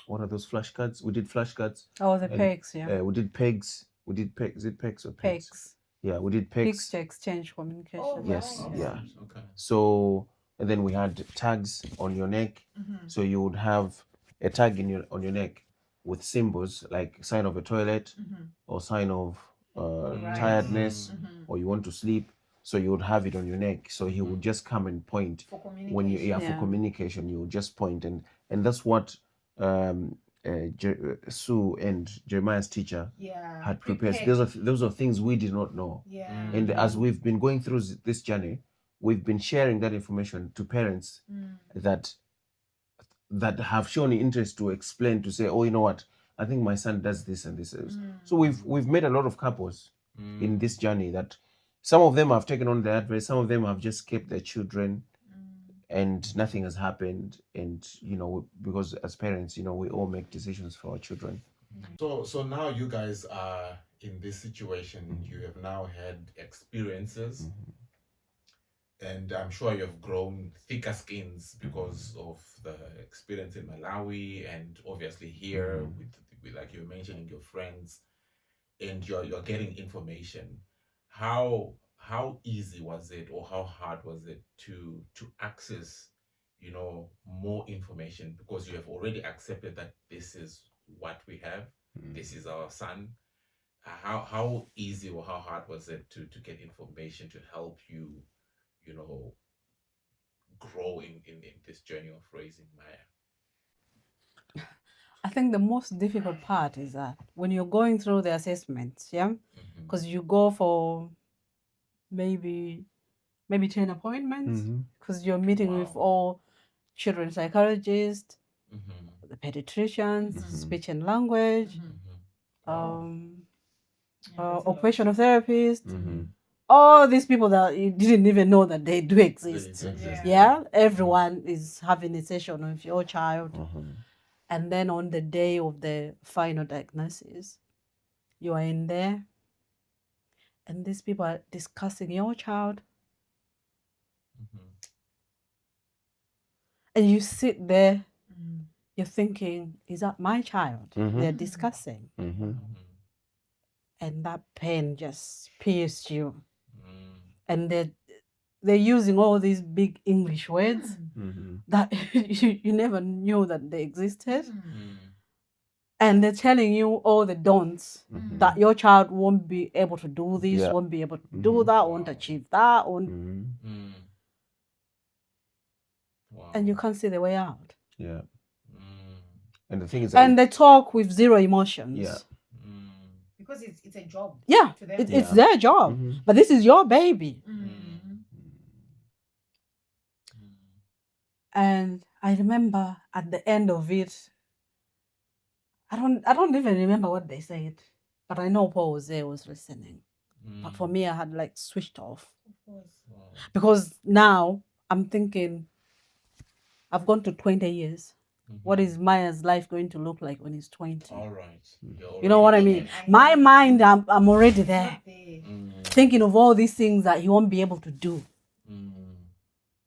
what are those flashcards? We did flashcards. Oh, the pegs, yeah. We did pegs. We did pegs. Is it pegs or pegs? Pegs. Yeah, we did Pegs pegs. to exchange communication. Oh, Yes, right. yeah. Okay. So, and then we had tags on your neck. So you would have a tag on your neck with symbols like sign of a toilet or sign of tiredness, or you want to sleep. So you would have it on your neck. So he would just come and point For when you communication. for communication. You would just point, and that's what Sue and Jeremiah's teacher Yeah. had prepared. Prepared. Those are things we did not know. Yeah. And as we've been going through this journey, we've been sharing that information to parents that have shown interest to explain, to say, oh, you know what, I think my son does this and this. So we've met a lot of couples in this journey that some of them have taken on the advice, some of them have just kept their children and nothing has happened. And because as parents, we all make decisions for our children. So now you guys are in this situation. You have now had experiences, and I'm sure you have grown thicker skins because of the experience in Malawi, and obviously here with like you're mentioning your friends, and you're getting information. How easy was it, or how hard was it to access more information, because you have already accepted that this is what we have, this is our son? How easy or how hard was it to get information to help you grow in this journey of raising Maya? I think the most difficult part is that when you're going through the assessments, yeah, because you go for maybe 10 appointments, because you're meeting with all children psychologists, the pediatricians, speech and language, occupational therapists, all these people that you didn't even know that they do exist. Yeah, everyone is having a session with your child. And then on the day of the final diagnosis, you are in there, and these people are discussing your child. And you sit there, you're thinking, is that my child they're discussing? And that pain just pierces you. And they're using all these big English words that you never knew that they existed. And they're telling you all the don'ts, that your child won't be able to do this, won't be able to do that, won't achieve that, and you can't see the way out. Yeah. And the thing is, and they talk with zero emotions. Yeah. Because it's a job. Yeah, to them. it's their job, but this is your baby. And I remember at the end of it, I don't even remember what they said, but I know Paul was there, was listening. But for me, I had like switched off. Of course. Because now I'm thinking, I've gone to 20 years. What is Maya's life going to look like when he's 20? All right. You know what I mean? My mind, I'm already there. Thinking of all these things that he won't be able to do.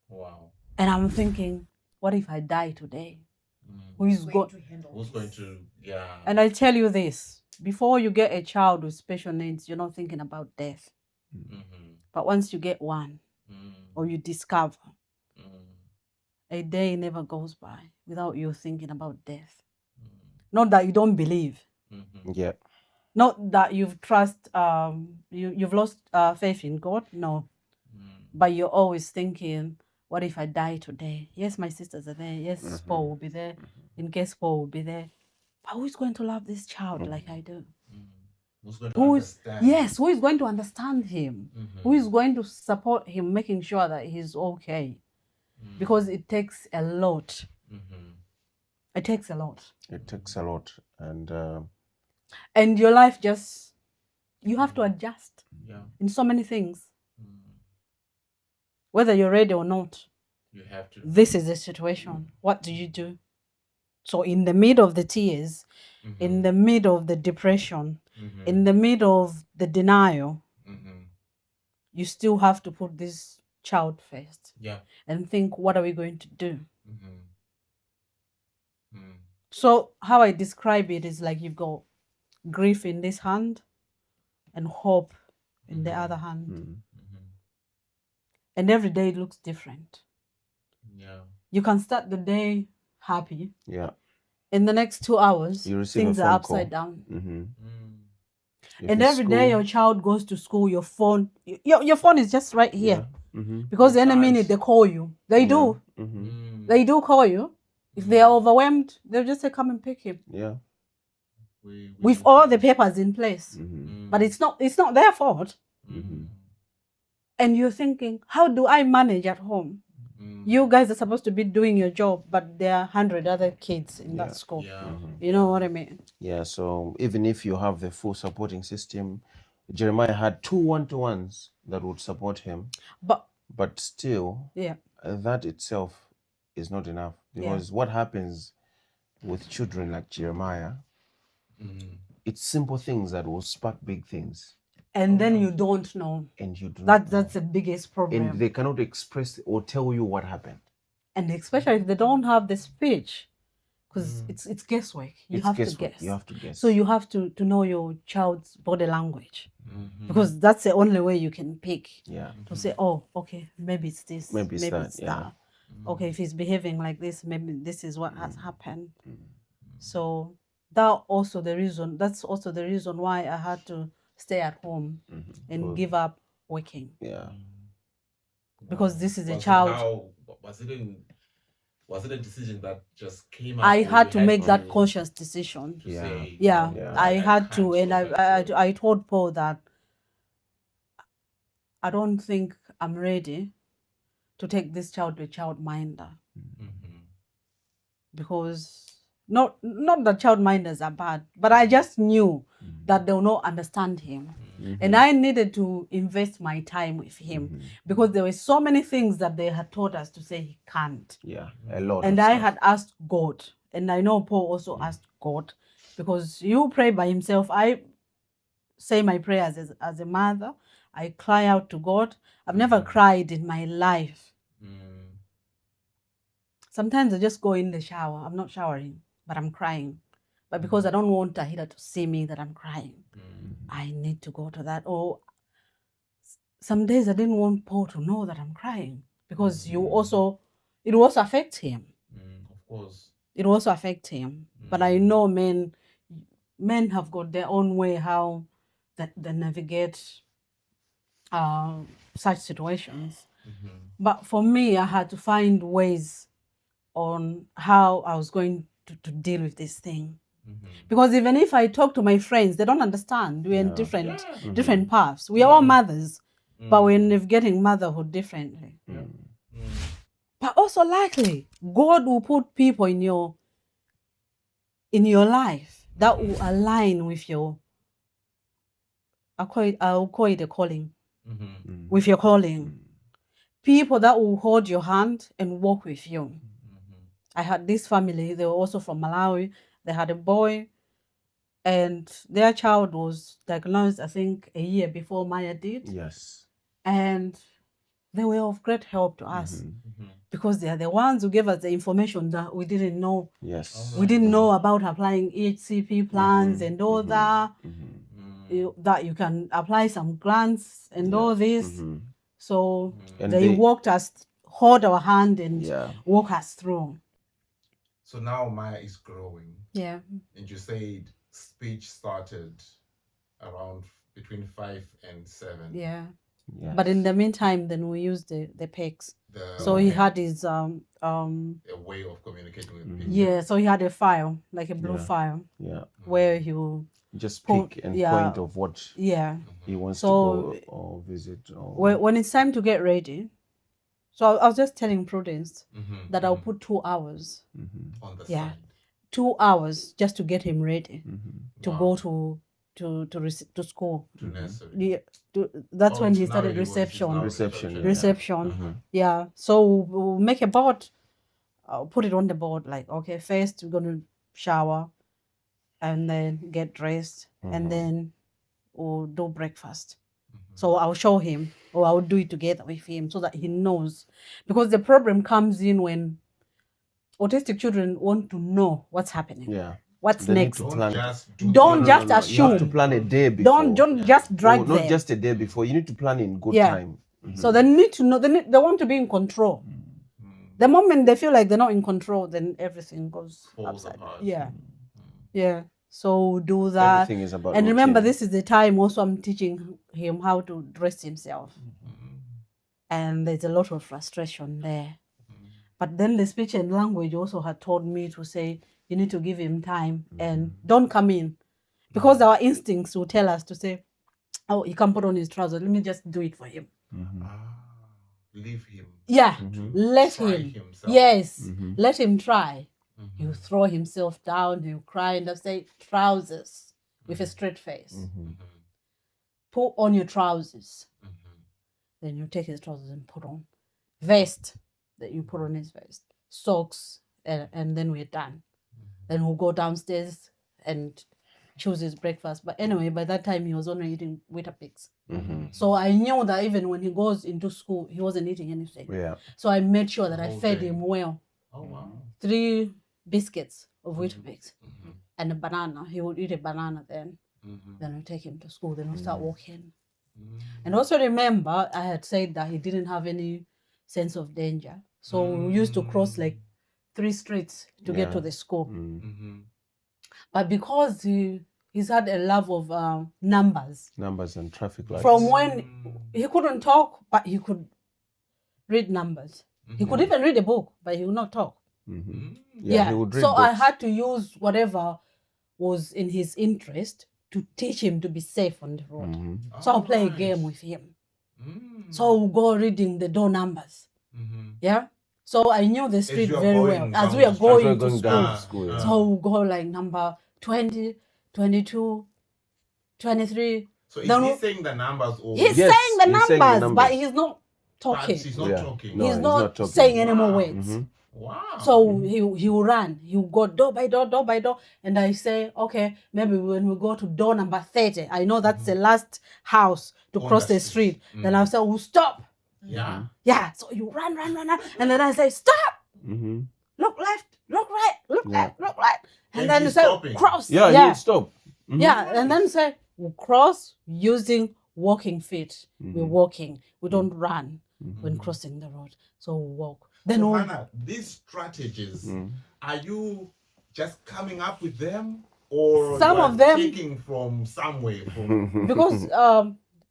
Wow. And I'm thinking, what if I die today? Who's going to handle Who's going to, yeah. And I tell you this, before you get a child with special needs, you're not thinking about death. But once you get one, or you discover, a day never goes by without you thinking about death. Not that you don't believe. Yeah. Not that you've you've lost faith in God. No. But you're always thinking, what if I die today? Yes, my sisters are there. Yes, Paul will be there. In case Paul will be there. But who's going to love this child like I do? Who's going to understand? Yes, who is going to understand him? Who is going to support him, making sure that he's okay? Because it takes a lot. It takes a lot. It takes a lot. And your life just, you have to adjust in so many things. whether you're ready or not. You have to. This is the situation. What do you do? So in the middle of the tears, in the middle of the depression, in the middle of the denial, you still have to put this child first. Yeah. And think, what are we going to do? So how I describe it is like you've got grief in this hand and hope in the other hand. And every day looks different. Yeah. You can start the day happy. Yeah. In the next 2 hours, You receive things a are phone upside call. down. If And it's every day school, your child goes to school, your phone is just right here. Yeah. Because You any can't- minute they call you. They do. They do call you. If they are overwhelmed, they'll just say, come and pick him. Yeah. We With do all that. the papers in place. But it's not their fault. And you're thinking, how do I manage at home? You guys are supposed to be doing your job, but there are 100 other kids in that school. Yeah. You know what I mean? Yeah, so even if you have the full supporting system, Jeremiah had 2 one-to-ones that would support him, but still, that itself is not enough, because what happens with children like Jeremiah, it's simple things that will spark big things, And then you don't know. and you do not know. That's the biggest problem. And they cannot express or tell you what happened. And especially if they don't have the speech, because it's guesswork. You have to guess. You have to guess. So you have to know your child's body language, because that's the only way you can pick. Yeah. To say, oh, okay, maybe it's this, Maybe it's that, yeah. Okay, if he's behaving like this, maybe this is what has happened. So that's also the reason why I had to stay at home and give up working. Yeah. Because this is a Was it child. Was it a decision that just came up? I had or to you make that to- conscious decision. to say, Yeah, "Oh, I had to, can't and go back to-" I told Paul that I don't think I'm ready to take this child to a childminder, because not that childminders are bad, but I just knew that they will not understand him, and I needed to invest my time with him, because there were so many things that they had taught us to say he can't. Yeah, a lot. And of I stuff. had asked God, and I know Paul also asked God, because you pray by himself. I say my prayers as a mother. I cry out to God. I've never cried in my life. Sometimes I just go in the shower. I'm not showering, but I'm crying. But because I don't want Tahira to see me that I'm crying, I need to go to that. Or some days I didn't want Paul to know that I'm crying, because it will also affect him. Of course. It will also affect him. But I know men have got their own way how that they navigate such situations. But for me, I had to find ways on how I was going to deal with this thing. Because even if I talk to my friends, they don't understand. We're in different paths. We are all mothers, but we're navigating motherhood differently. But also likely, God will put people in your life that will align with your, I'll call it a calling, with your calling. People that will hold your hand and walk with you. I had this family, they were also from Malawi. They had a boy, and their child was diagnosed, I think, a year before Maya did. Yes. And they were of great help to us, because they are the ones who gave us the information that we didn't know. Yes. We didn't know about applying EHCP plans and all that. That you can apply some grants and all this. So And they walked us, hold our hand and walk us through. So now Maya is growing. Yeah. And you said speech started around between 5 and 7. Yeah. Yes. But in the meantime, then we used the PECs. So he had his a way of communicating with people. Yeah, so he had a file, like a blue file. Yeah. Where he will just pick and point of what he wants to go or visit. Or... When it's time to get ready, so I was just telling Prudence that I'll put 2 hours on the side. 2 hours just to get him ready to go to to school. To nursery. Yeah, that's when he So now started he was- he's reception. now Reception, yeah. Reception. Yeah. So we'll make a board. I'll put it on the board. Like, okay, first we're gonna shower, and then get dressed, and then we'll do breakfast. So I'll show him, or I'll do it together with him, so that he knows. Because the problem comes in when autistic children want to know what's happening. Yeah. What's They need next? to Don't plan. just do Don't things. just You assume. have to plan a day before. Don't just drag Or not them. just a day before. You need to plan in good Yeah. time. So they need to know. They want to be in control. The moment they feel like they're not in control, then everything goes Falls upside. apart. Yeah, yeah. So do that. Everything is about And remember, routine. this is the time also I'm teaching him how to dress himself. And there's a lot of frustration there. But then the speech and language also had told me to say, you need to give him time and don't come in. Because our instincts will tell us to say, oh, he can't put on his trousers. Let me just do it for him. Leave him. Yeah, let Try him. himself. Yes, let him try. He'll throw himself down, he'll cry, and I'll say, trousers with a straight face. Put on your trousers. Then you take his trousers and put on. Vest, that you put on his vest. Socks, and then we're done. Then we'll go downstairs and choose his breakfast. But anyway, by that time, he was only eating Weetabix. So I knew that even when he goes into school, he wasn't eating anything. Yeah. So I made sure that I Whole fed day. him well. Oh wow. 3 biscuits of Weetabix and a banana. He would eat a banana then. Then we take him to school. Then we'll start walking. And also remember, I had said that he didn't have any sense of danger. So we used to cross like 3 streets to get to the school. But because he's had a love of numbers. Numbers and traffic lights. From when he couldn't talk, but he could read numbers. He could even read a book, but he would not talk. Yeah, he would read So I books. had to use whatever was in his interest to teach him to be safe on the road. So I'll play a game with him. So we'll go reading the door numbers. Yeah. So I knew the street you are very going well as down we are the street. going We're to going school. down to school. Yeah. So we'll go like number 20, 22, 23. So is Then he we'll- saying the numbers or He's Yes, saying the he's saying numbers, the but numbers. he's not talking. He's not Yeah. talking. No, he's he's not not talking. saying any more Wow. words. Wow. So he will run. He will go door by door, door by door. And I say, okay, maybe when we go to door number 30, I know that's the last house to On cross the the street. street. Then I'll say, we'll stop. Yeah. Yeah. So you run. And then I say, stop. Look left, look right, look left, look right. And And then you he's say, stopping. cross. Yeah, he would stop. Yeah. And then say, we'll cross using walking feet. We're walking. We don't run when crossing the road. So we'll walk. Then So we'll Hannah, these strategies, are you just coming up with them, or Some you are of them- taking from somewhere? From because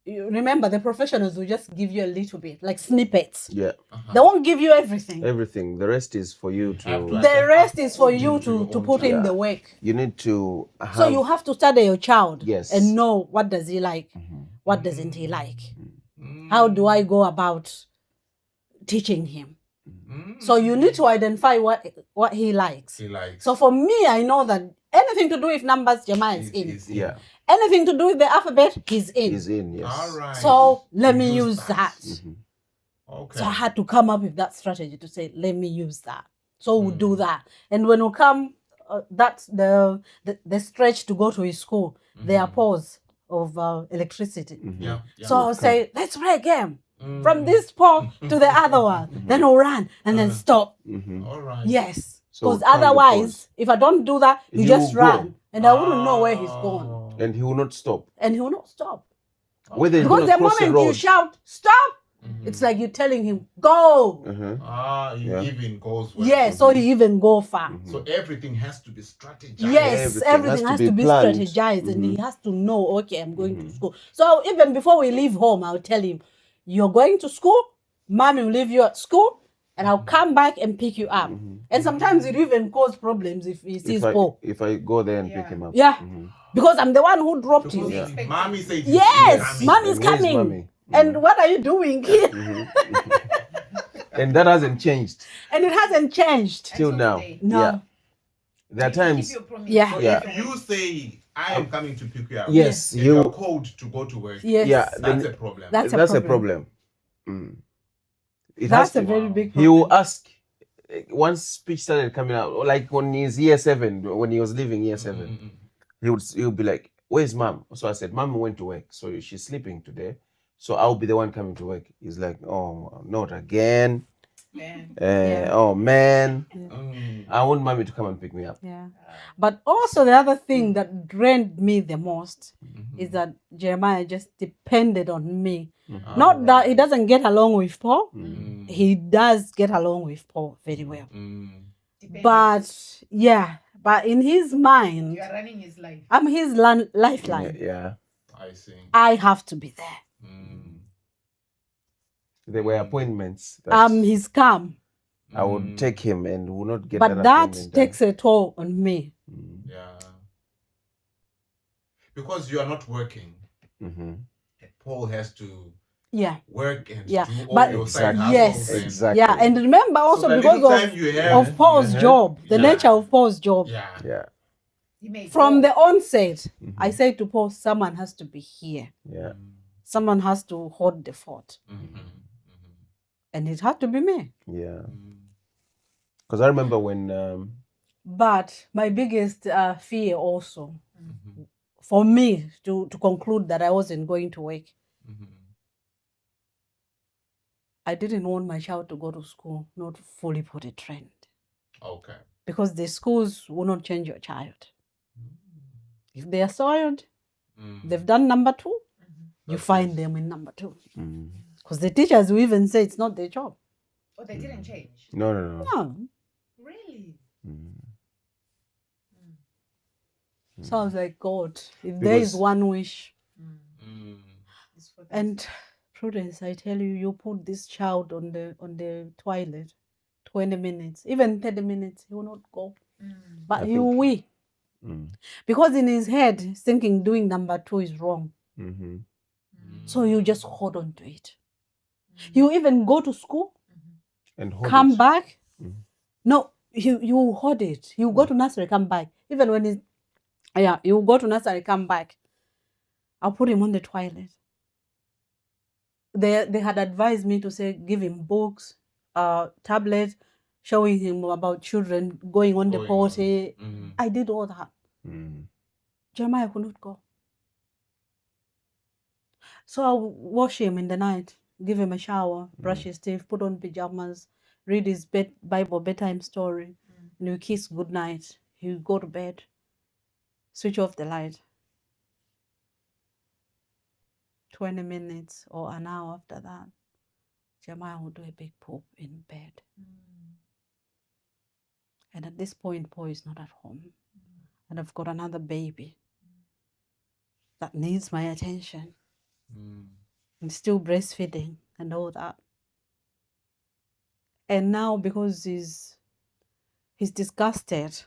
you remember the professionals will just give you a little bit, like snippets. Yeah. They won't give you everything. Everything. The rest is for you Have to. to- The rest is for Put you into your to own put in time. the work. You need to have. So you have to study your child Yes. and know what does he like, what doesn't he like. How do I go about teaching him? So you need to identify what he likes. he likes. So for me, I know that anything to do with numbers, Jeremiah is in. Is Yeah. Anything to do with the alphabet, he's in. Is in. Yes. All right. So let me use that. Okay. So I had to come up with that strategy to say, let me use that. So we'll do that. And when we come, that's the stretch to go to his school. There are poles of electricity. Yeah. So I'll say, let's play a game. From this pole to the other one. Then we'll run and then stop. All right. Yes. So Because count the otherwise, poles. if I don't do that, he He just will go. run. And I wouldn't know where he's going. And he will not stop. And he will not stop. Whether he's Because gonna the cross the moment you road. shout, stop, it's like you're telling him, go. He Yeah. even goes well. Yes, so he even go far. So everything has to be strategized. Yes, everything has to be planned. strategized and he has to know, okay, I'm going to school. So even before we leave home, I'll tell him, you're going to school, mommy will leave you at school, and I'll come back and pick you up. And sometimes it even cause problems if he sees Paul. If I go there and pick him up. Yeah, because I'm the one who dropped him. Because mommy said Yes, mommy's And where's coming. mommy? And what are you doing here? And that hasn't changed And it hasn't changed. till Until now. today. No. Yeah. There are times. Keep your promise. Yeah. Yeah. If you say I am coming to pick you up. Yes, and you're called to go to work. Yes. Yeah, That's then a problem. That's a problem. Mm. It That's has a to. very big He problem. will ask once speech started coming out, like when he's year 7, when he was leaving year 7, he'll be like, "Where's mom?" So I said, "Mom went to work, so she's sleeping today. So I'll be the one coming to work." He's like, "Oh, not again." Oh man, I want mommy to come and pick me up. Yeah. But also the other thing that drained me the most is that Jeremiah just depended on me. Not that he doesn't get along with Paul. He does get along with Paul very well. But yeah, but in his mind, You are running his life. I'm his lifeline. Yeah. I see. I have to be there. There were appointments. I'm his calm. I would take him and will not get But that that appointment takes a toll on me. Yeah. Because you are not working. Paul has to work and do all your side hustles. Exactly. Yeah, and remember also So because of Paul's job, the nature of Paul's job. Yeah. From the onset, I said to Paul, someone has to be here. Yeah. Someone has to hold the fort. And it had to be me. Yeah. Because I remember when... But my biggest fear also, for me to conclude that I wasn't going to work, I didn't want my child to go to school not fully potty trained. Okay. Because the schools will not change your child. If they are soiled, they've done number 2, you find them in number 2. Because the teachers will even say it's not their job. Oh, they didn't change? No. Really? So I was like, God, if there is one wish. And Prudence, I tell you, you put this child on the toilet 20 minutes, even 30 minutes, he will not go. But he will. Because in his head, he's thinking doing number 2 is wrong. So you just hold on to it. You even go to school and come back. No, you hold it. You go to nursery, come back. Even when he's you go to nursery, come back. I'll put him on the toilet. They had advised me to say give him books, tablets, showing him about children going on the potty. I did all that. Jeremiah could not go. So I'll wash him in the night, give him a shower, brush his teeth, put on pajamas, read his Bible bedtime story, and we kiss goodnight. He'll go to bed, switch off the light. 20 minutes or an hour after that, Jeremiah will do a big poop in bed. And at this point, Paul is not at home. And I've got another baby that needs my attention. And still breastfeeding and all that. And now because he's disgusted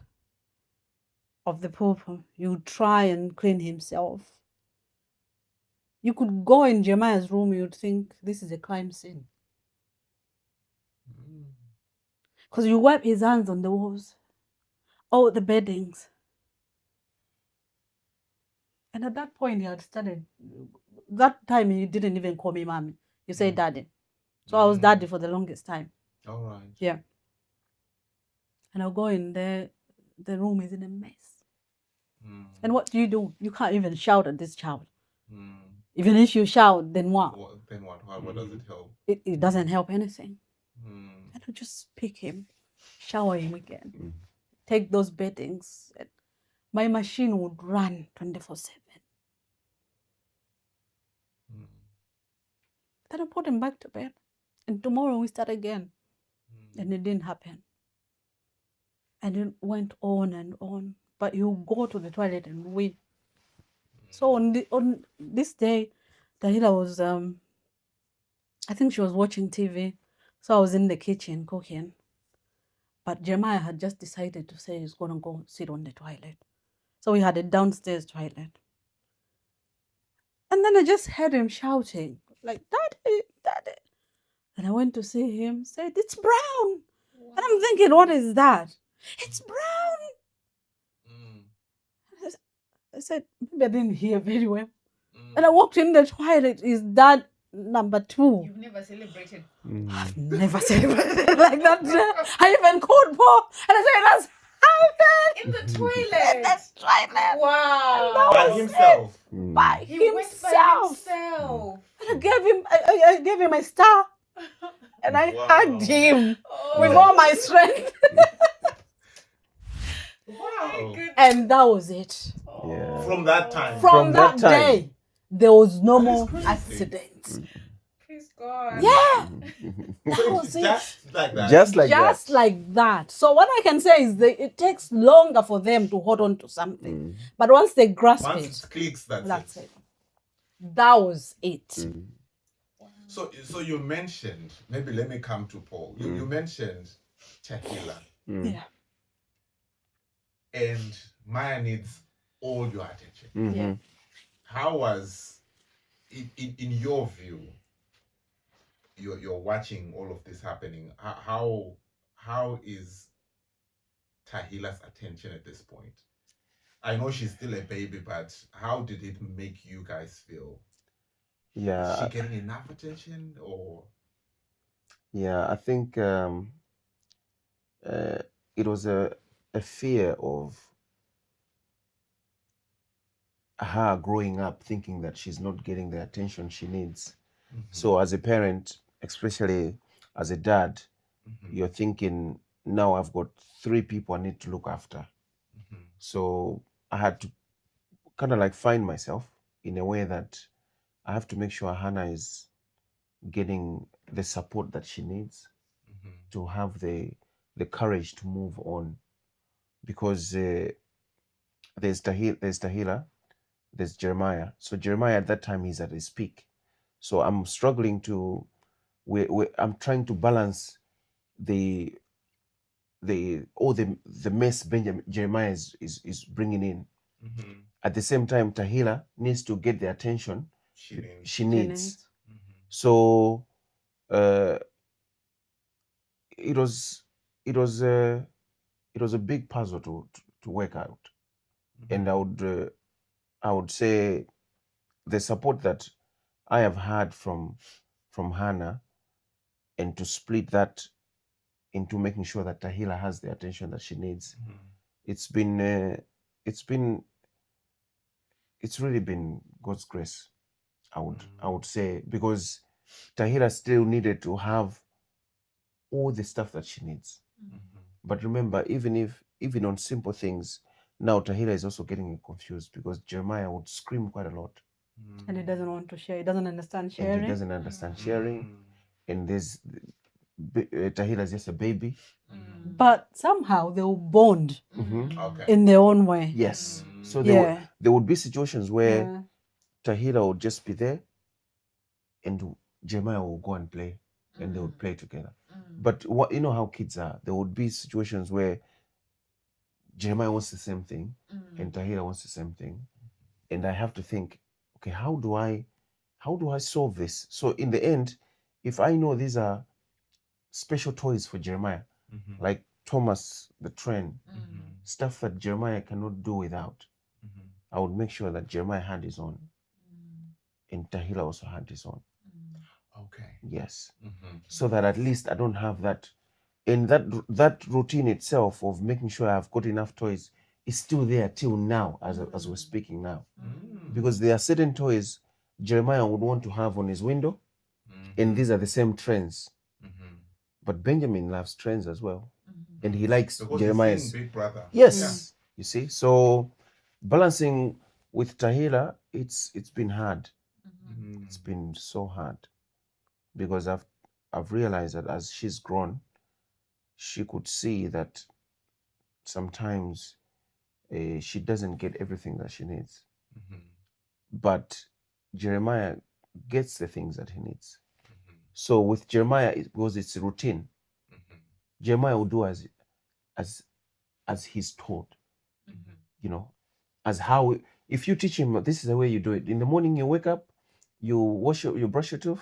of the poop, you try and clean himself. You could go in Jeremiah's room, you'd think this is a crime scene. Because you wipe his hands on the walls, all the beddings. And at that point, he had started. That time, he didn't even call me mommy. He said daddy. So I was daddy for the longest time. All right. Yeah. And I'll go in there, the room is in a mess. And what do? You can't even shout at this child. Even if you shout, then what? Then what? What does it help? It doesn't help anything. And I just pick him, shower him again, take those beddings. My machine would run 24/7. Then I put him back to bed. And tomorrow we start again. And it didn't happen. And it went on and on. But you go to the toilet and wait. So on this day, Dahila was, I think she was watching TV. So I was in the kitchen cooking. But Jeremiah had just decided to say he's going to go sit on the toilet. So we had a downstairs toilet. And then I just heard him shouting, like, daddy, daddy. And I went to see him, said, it's brown. Wow. And I'm thinking, what is that? It's brown. I said, maybe I didn't hear very well. And I walked in the toilet. Is that number 2? You've never celebrated. I've never celebrated like that. I even called Paul and I said, that's happened In the toilet. in the toilet. Wow. By himself. By He went by himself. himself. And I gave him a star. And I Wow. hugged him Oh, with all my strength. Wow. good. And that was it. Yeah. From that time. From that that time. day, there was no That is more crazy. accidents. Praise God. Yeah, that So was it. just like that. Just like Just that. like that. So what I can say is that it takes longer for them to hold on to something. Mm. But once they grasp Once it, it clicks, that's it. That was it. Mm. So you mentioned, maybe let me come to Paul. You mentioned Tahila, Mm. Yeah. and Maya needs all your attention. Mhm. Yeah. How was, in your view, you're watching all of this happening, how is Tahila's attention at this point? I know she's still a baby, but how did it make you guys feel? Is Yeah. she getting enough attention, or? Yeah, I think it was a fear of her growing up thinking that she's not getting the attention she needs. So as a parent, especially as a dad, you're thinking, now I've got 3 people I need to look after. So I had to kind of like find myself in a way that I have to make sure Hannah is getting the support that she needs to have the courage to move on, because there's Tahila, there's Jeremiah. So Jeremiah at that time he's at his peak. So I'm struggling to, I'm trying to balance the mess Jeremiah is bringing in. At the same time, Tahila needs to get the attention she needs. So it was a big puzzle to work out, and I would say the support that I have had from Hannah, and to split that into making sure that Tahila has the attention that she needs. It's really been God's grace, I would say, because Tahila still needed to have all the stuff that she needs. But remember, even on simple things, now Tahila is also getting confused because Jeremiah would scream quite a lot. And he doesn't want to share. He doesn't understand And sharing. he doesn't understand sharing. And there's Tahila is just a baby. But somehow they will bond Okay. in their own way. Yes. So Yeah. there would be situations where Yeah. Tahila would just be there and Jeremiah will go and play, and they would play together. But you know how kids are. There would be situations where Jeremiah wants the same thing and Tahila wants the same thing. And I have to think, okay, how do I solve this? So in the end, if I know these are special toys for Jeremiah, like Thomas the train, stuff that Jeremiah cannot do without, I would make sure that Jeremiah had his own and Tahila also had his own. Okay. Yes. So that at least I don't have that. And that routine itself of making sure I've got enough toys is still there till now, as we're speaking now. Because there are certain toys Jeremiah would want to have on his window, and these are the same trends. But Benjamin loves trends as well, and he likes Because Jeremiah's. he's seeing Big Brother. Yes, you see. So balancing with Tahila, it's been hard. It's been so hard, because I've realized that as she's grown, she could see that sometimes she doesn't get everything that she needs. But Jeremiah gets the things that he needs. So with Jeremiah, because it's a routine, Jeremiah will do as he's told. You know, as how, if you teach him this is the way you do it. In the morning you wake up, you brush your teeth,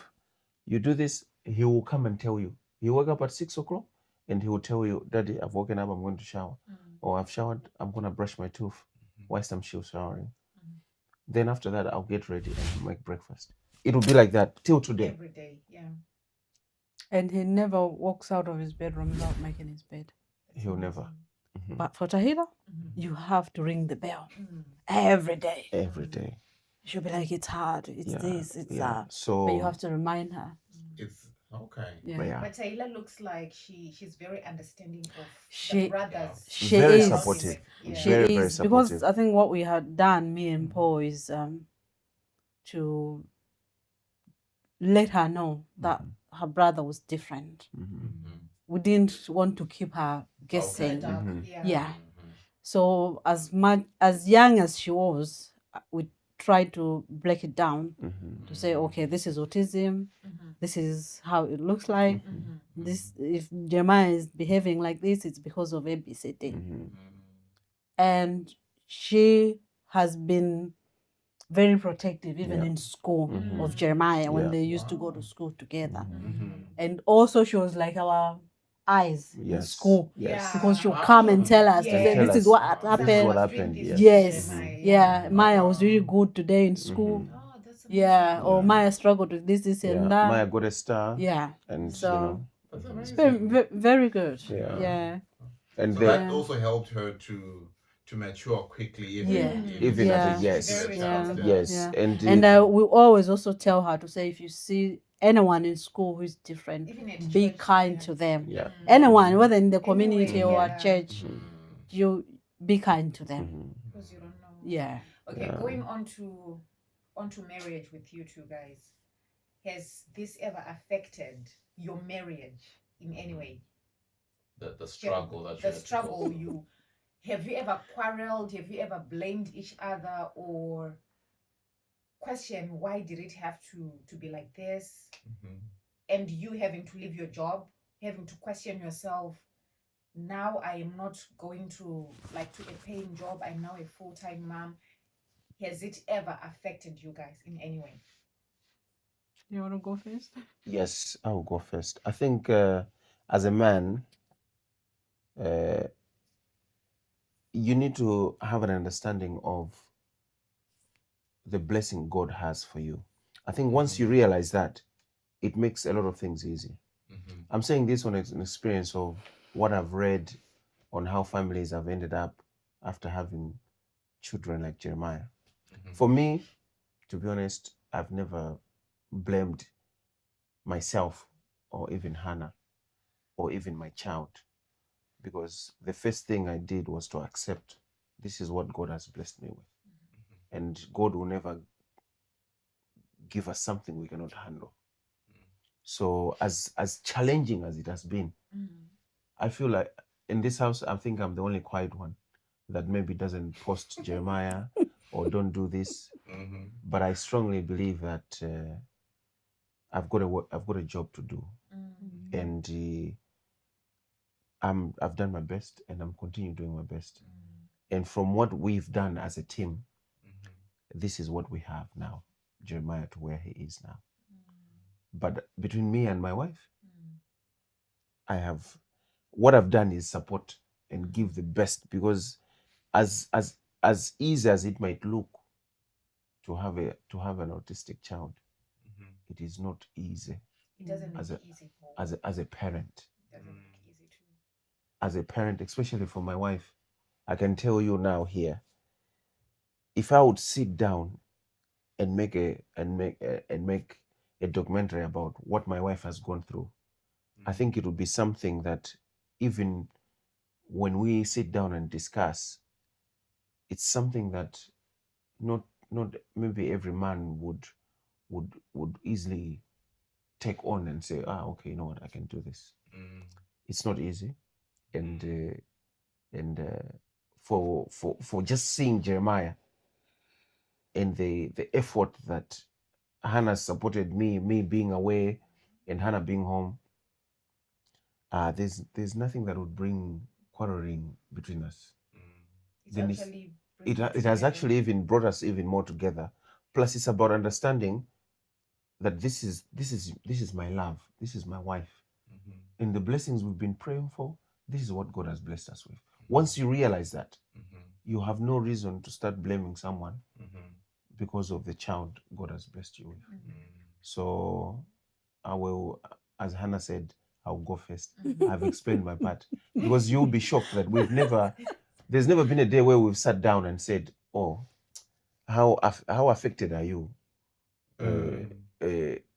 you do this, he will come and tell you. He wake up at 6 o'clock and he will tell you, Daddy, I've woken up, I'm going to shower. Or I've showered, I'm going to brush my tooth whilst I'm still showering. Then after that, I'll get ready and make breakfast. It will be like that till today. Every day, yeah. And he never walks out of his bedroom without making his bed. He'll never. But for Tahira, you have to ring the bell every day. Every day. She'll be like, it's hard, it's this, it's Yeah. that. So But you have to remind her. It's okay. Yeah. But Taylor looks like she's very understanding of She- the brothers. She very is supportive. Yeah. She Very, is very because supportive. I think what we had done, me and Paul, is to let her know that her brother was different. We didn't want to keep her guessing. Dark, Yeah. So as young as she was, we tried to break it down to say, okay, this is autism. This is how it looks like. This, if Jeremiah is behaving like this, it's because of ABCD. And she has been very protective, even in school, of Jeremiah when they used to go to school together. And also, she was like our eyes in Yes. school, Yes. because she'll come and tell us to say, Tell this is us. what This is happened. what happened. Yes. Jeremiah, Yeah. Maya was really good today in school. Oh, that's Yeah. Or Yeah. Maya struggled with this, and that. Maya got a star. Yeah. And So- you know, That's It's amazing. very, very good. Yeah. Yeah. and So they that also helped her to mature quickly, Even Yeah. as a yes. Very Yeah. responsible. Yes. Yeah. And And we always also tell her to say, if you see anyone in school who's different, Even at be church, kind yeah. to them. yeah. Anyone, whether in the community Anyway, or yeah. at church, you be kind to them. Because you don't know. Yeah. Okay, Yeah. going on to marriage with you two guys. Has this ever affected your marriage in any way? The struggle that The struggle you have you ever quarreled? Have you ever blamed each other or question why did it have to be like this? And you having to leave your job, having to question yourself. Now I am not going to a paying job. I'm now a full-time mom. Has it ever affected you guys in any way? You want to go first? Yes, I will go first. I think as a man, you need to have an understanding of the blessing God has for you. I think once you realize that, it makes a lot of things easy. I'm saying this on an experience of what I've read on how families have ended up after having children like Jeremiah. For me, to be honest, I've never blamed myself or even Hannah or even my child, because the first thing I did was to accept this is what God has blessed me with. And God will never give us something we cannot handle. So as challenging as it has been, I feel like in this house, I think I'm the only quiet one that maybe doesn't post Jeremiah or don't do this. But I strongly believe that I've got a job to do, and I've done my best, and I'm continuing doing my best. And from what we've done as a team, this is what we have now, Jeremiah to where he is now. But between me and my wife, what I've done is support and give the best, because as easy as it might look to have an autistic child, it is not easy. It doesn't As make a- it easy for As a parent, it doesn't make it easy too. as a parent, especially for my wife, I can tell you now here, if I would sit down and make a documentary about what my wife has gone through, I think it would be something that even when we sit down and discuss, it's something that not maybe every man would easily take on and say, okay, you know what, I can do this. It's not easy, and for just seeing Jeremiah and the effort that Hannah supported me being away and Hannah being home, there's nothing that would bring quarreling between us. It's Then it's- actually It bringing has together. actually even brought us even more together. Plus, it's about understanding that this is my love, this is my wife, and the blessings we've been praying for, this is what God has blessed us with. Once you realize that, you have no reason to start blaming someone, because of the child God has blessed you with. So I will, as Hannah said, I'll go first. I've explained my part because you'll be shocked that there's never been a day where we've sat down and said, oh, how affected are you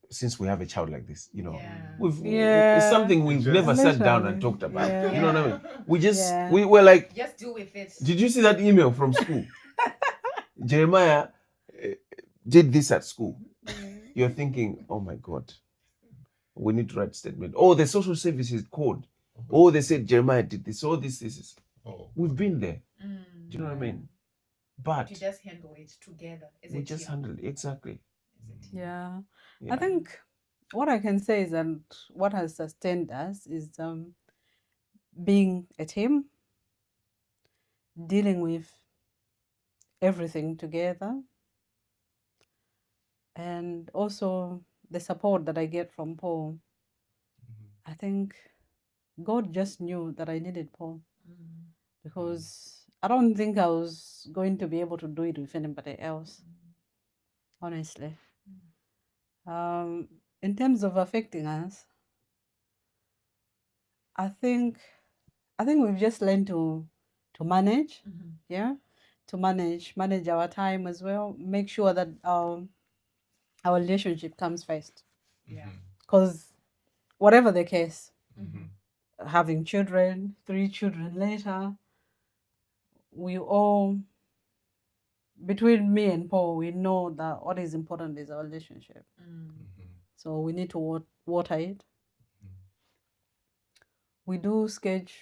since we have a child like this? You know, it's something we've never sat down and talked about. Yeah. You know what I mean? We just we were like, just deal with it. did you see that email from school? Jeremiah did this at school. You're thinking, oh my God, we need to write a statement. Oh, the social services called. Oh, they said Jeremiah did this. Oh, this is. We've been there. Do you know what I mean? But you just handle it together. We just handle it. Exactly. Yeah. I think what I can say is that what has sustained us is being a team, dealing with everything together, and also the support that I get from Paul. I think God just knew that I needed Paul because I don't think I was going to be able to do it with anybody else, honestly. In terms of affecting us, I think we've just learned to manage, to manage our time as well. Make sure that our relationship comes first. Because whatever the case, having children, 3 children later, we all, between me and Paul, we know that what is important is our relationship. So we need to water it. We do sketch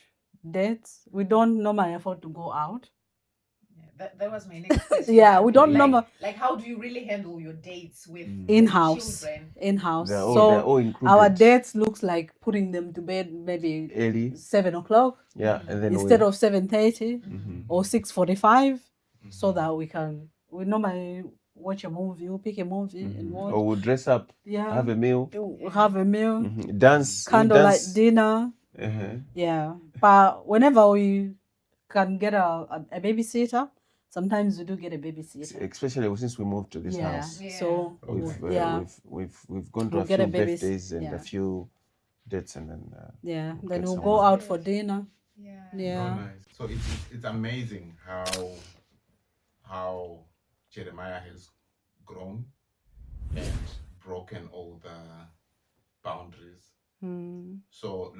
dates. We don't normally afford to go out. That was my next question. We don't like how do you really handle your dates with in-house children? In-house. They're all included. Our dates looks like putting them to bed maybe early 7 o'clock. And then instead of 7:30 or 6:45, so that we normally watch a movie. We pick a movie and watch. Or we'll dress up. Have a meal. Dance. Candlelight dinner. But whenever we can get a babysitter, sometimes we do get a babysitter. Especially since we moved to this house. So we've gone to a few birthdays and a few dates, and then then we'll go out for dinner. Nice. So it's amazing how Jeremiah has grown and broken all the boundaries. So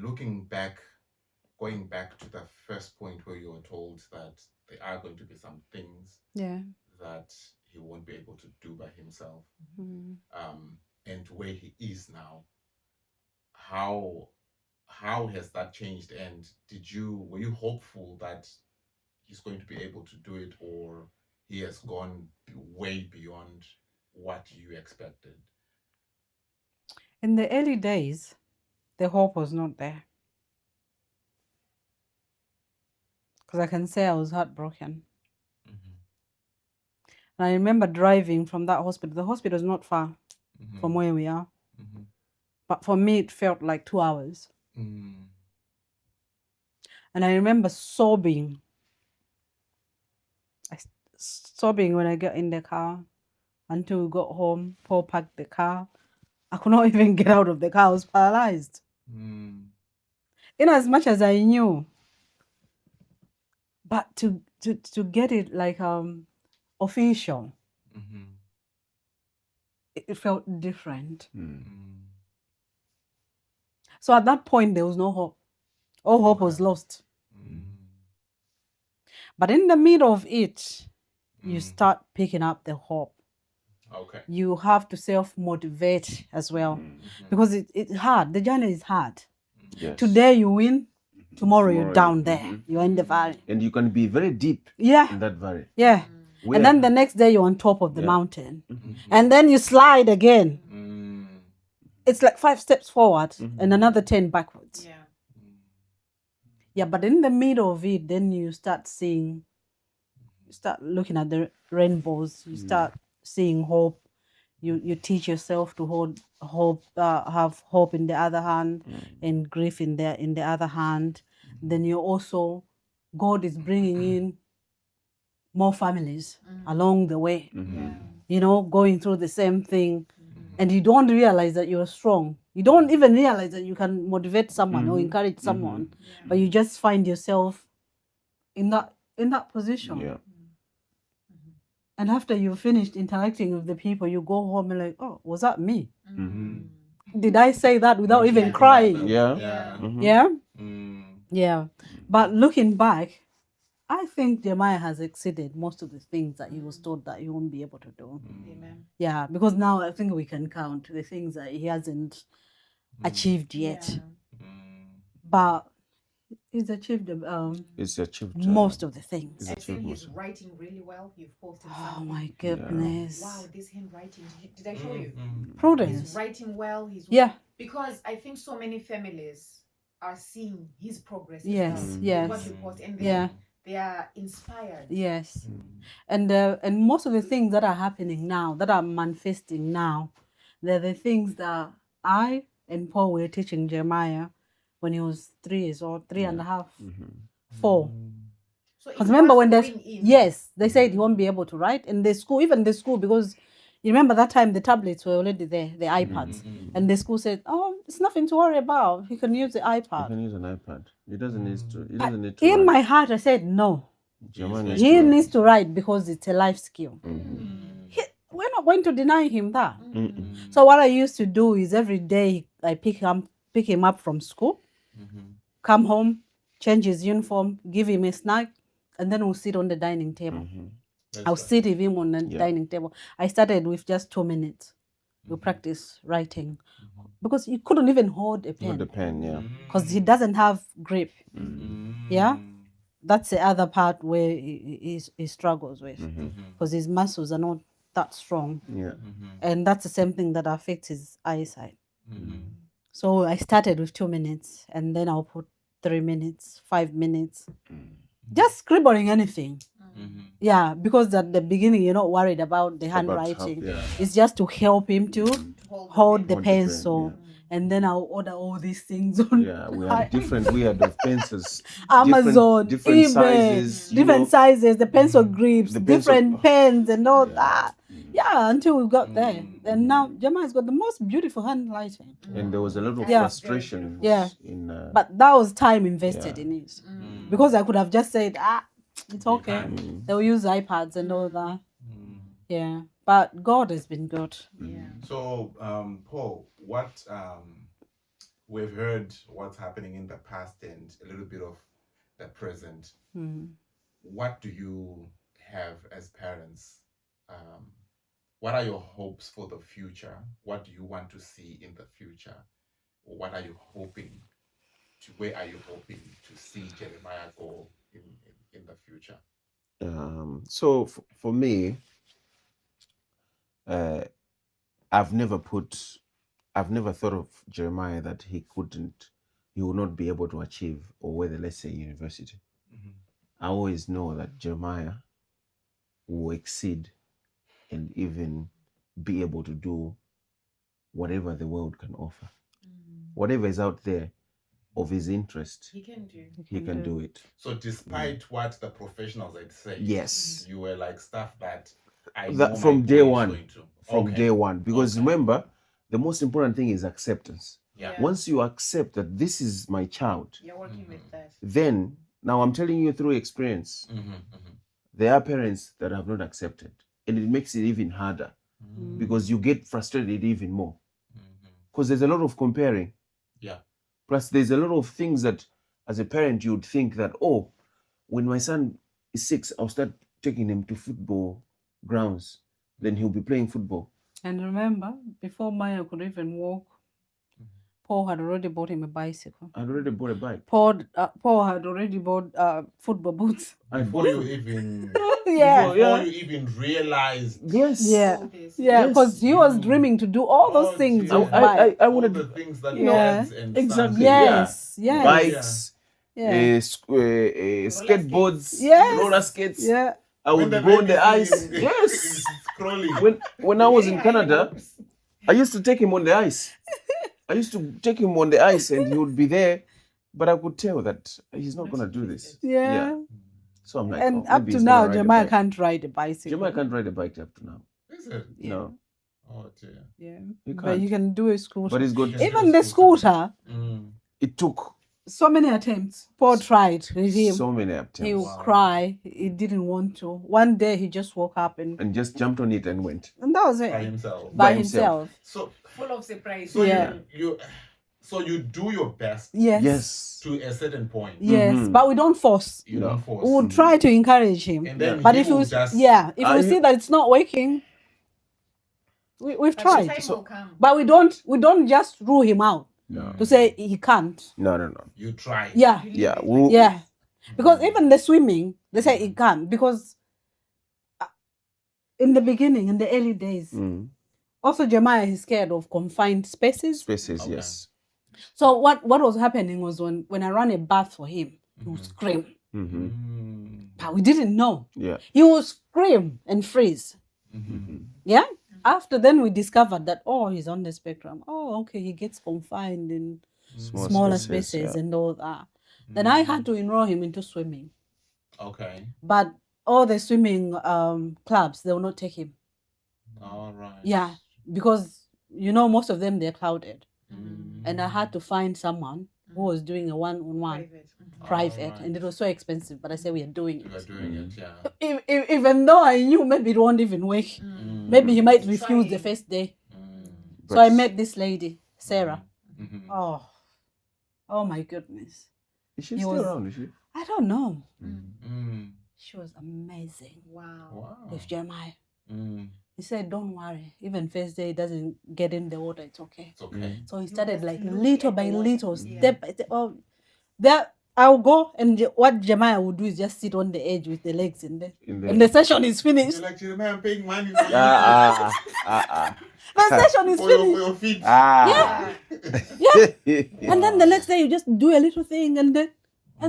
going back to the first point where you were told that there are going to be some things that he won't be able to do by himself, and where he is now, how has that changed? And were you hopeful that he's going to be able to do it, or he has gone way beyond what you expected? In the early days, the hope was not there. Because I can say I was heartbroken. And I remember driving from that hospital. The hospital is not far from where we are. But for me, it felt like 2 hours. And I remember sobbing. Sobbing when I got in the car until we got home. Paul parked the car. I could not even get out of the car. I was paralyzed. In as much as I knew. But to get it like official, it felt different. So at that point, there was no hope. All hope was lost. But in the middle of it, you start picking up the hope. You have to self-motivate as well. Because it's hard. The journey is hard. Today you win. Tomorrow you're down there. You're in the valley. And you can be very deep in that valley. And then the next day you're on top of the mountain. And then you slide again. It's like 5 steps forward and another 10 backwards. But in the middle of it, then you start looking at the rainbows. You start seeing hope. You teach yourself to hold hope, have hope in the other hand, and grief in the other hand. Then you also, God is bringing in more families along the way. you know, going through the same thing, and you don't realize that you're strong. You don't even realize that you can motivate someone or encourage someone, but you just find yourself in that position. Yeah. And after you've finished interacting with the people, you go home and like, oh, was that me? Did I say that without even crying? Yeah. Yeah. Yeah. But looking back, I think Jeremiah has exceeded most of the things that he was told that he won't be able to do. Amen. Yeah, because now I think we can count the things that he hasn't achieved yet. But he's achieved It's achieved most of the things. I think he's writing really well. You've posted Oh something. my goodness. Wow, this handwriting. Did I show you? Prudence. He's writing well. Because I think so many families are seeing his progress. Yes, yes. What you post, and they are inspired. Yes. And most of the things that are happening now, that are manifesting now, they're the things that I and Paul were teaching Jeremiah when he was 3 years old, 3.5, 4. Because remember when they said he won't be able to write in the school, even the school, because you remember that time the tablets were already there, the iPads, and the school said, "Oh, it's nothing to worry about. He can use the iPad. He can use an iPad. He doesn't need to. He But doesn't need to. in write. my heart, I said no. Jeremiah He needs to write because it's a life skill. We're not going to deny him that. So what I used to do is every day I pick him up from school, come home, change his uniform, give him a snack, and then we'll sit on the dining table. I'll sit with him on the dining table. I started with just 2 minutes. We practice writing because he couldn't even hold a pen. Hold the pen, yeah. Because he doesn't have grip. Yeah, that's the other part where he struggles with, because his muscles are not that strong. Yeah. And that's the same thing that affects his eyesight. So I started with 2 minutes, and then I'll put 3 minutes, 5 minutes, just scribbling anything. Yeah, because at the beginning you're not worried about the handwriting. It's just to help him to hold the pencil. And then I'll order all these things on. Yeah, we have different weird of pencils. Amazon, different eBay, sizes. different sizes, the pencil grips, The different pens and all Yeah. that. Yeah, until we got there. And now Jeremiah's got the most beautiful handwriting. And there was a lot of Yeah. frustration. Yeah. In, But that was time invested in it. Because I could have just said, it's okay. They'll use iPads and all that. Yeah. But God has been good. So, Paul, what we've heard what's happening in the past and a little bit of the present. What do you have as parents? What are your hopes for the future? What do you want to see in the future? Or what are you hoping to? Where are you hoping to see Jeremiah go in the future? So for me, I've never thought of Jeremiah that he would not be able to achieve, or whether, let's say, university. I always know that Jeremiah will exceed and even be able to do whatever the world can offer. Whatever is out there of his interest, He can do. he can do it. So despite what the professionals had said, Yes. you were like stuff that I know That from my day boy is one. going to. From Okay. day one. Because remember, the most important thing is acceptance. Yeah. Once you accept that this is my child, You're working with that. then, now I'm telling you through experience, there are parents that have not accepted. And it makes it even harder because you get frustrated even more. Because there's a lot of comparing. Yeah. Plus, there's a lot of things that, as a parent, you'd think that, oh, when my son is 6, I'll start taking him to football grounds. Then he'll be playing football. And remember, before Maya could even walk, Paul had already bought him a bicycle. I'd already bought a bike. Paul had already bought football boots. Before you even Yeah. before you even realized Yes. Yeah. All this. Yeah, because he was dreaming to do all those things yeah. with bike. I all wanted the things that Yeah. dads and Exactly. sons Yes, yes. bikes, Yeah. skateboards, Yes. roller skates. Yeah. I When would the go on the baby ice. is Yes. scrolling. When I was in Canada, I used to take him on the ice. I used to take him on the ice and he would be there, but I could tell that he's not going to do this. Yeah. So I'm like, And oh, up maybe to he's gonna now, ride a Jeremiah bike. can't ride a bicycle. Jeremiah can't ride a bike up to now. Is it? Yeah. No. Oh dear. Yeah. You But can't. you can do a scooter. But he's got. You can Even do the a scooter. scooter, It took so many attempts. Paul tried with him. so many He attempts would cry. He didn't want to. One day he just woke up and and just jumped on it and went. that was it. By himself. By By himself. himself. So Full of surprise. so Yeah. you do your best Yes. Yes. to a certain point. Yes. Mhm. But we don't force. You No. don't force. We would try to encourage him. And then But he if you will just if we you- see that it's not working, we've But the tried. time will come. But we don't just rule him out No. to say he can't. No. you try. Yeah. You leave Yeah. it We'll, Yeah. Because even the swimming, they say he can't. Because in the beginning, in the early days, Mm. also Jeremiah is scared of confined spaces. Spaces. Okay. Yes. So what was happening was when I ran a bath for him, he would scream. Mm-hmm. But we didn't know. Yeah. He would scream and freeze. Mm-hmm. Yeah. After then we discovered that he's on the spectrum. Oh, okay, he gets confined in smaller spaces yeah. and all that. Then I had to enroll him into swimming. Okay. But all the swimming clubs, they will not take him. All right. Yeah. Because most of them they're crowded. Mm. And I had to find someone who was doing a one-on-one private, Alright. and it was so expensive. But I said we are doing You are it. doing it, yeah. Even though I knew maybe it won't even work, maybe he might Try refuse the it. first day. But So I met this lady, Sarah. Mm-hmm. Oh my goodness! Is she He still was- around? Is she? I don't know. Mm. She was amazing Wow. Wow. with Jeremiah. Mm. He said, "Don't worry. Even first day he doesn't get in the water. It's okay." It's okay. So he started just like look little at the by water. little, Yeah. step by step. Oh, there I'll go, and what Jeremiah would do is just sit on the edge with the legs in there. In And the session is finished. You're like, Jeremiah, I'm paying money for you The session is for finished. your feet. Yeah. Yeah. And then the next day you just do a little thing, and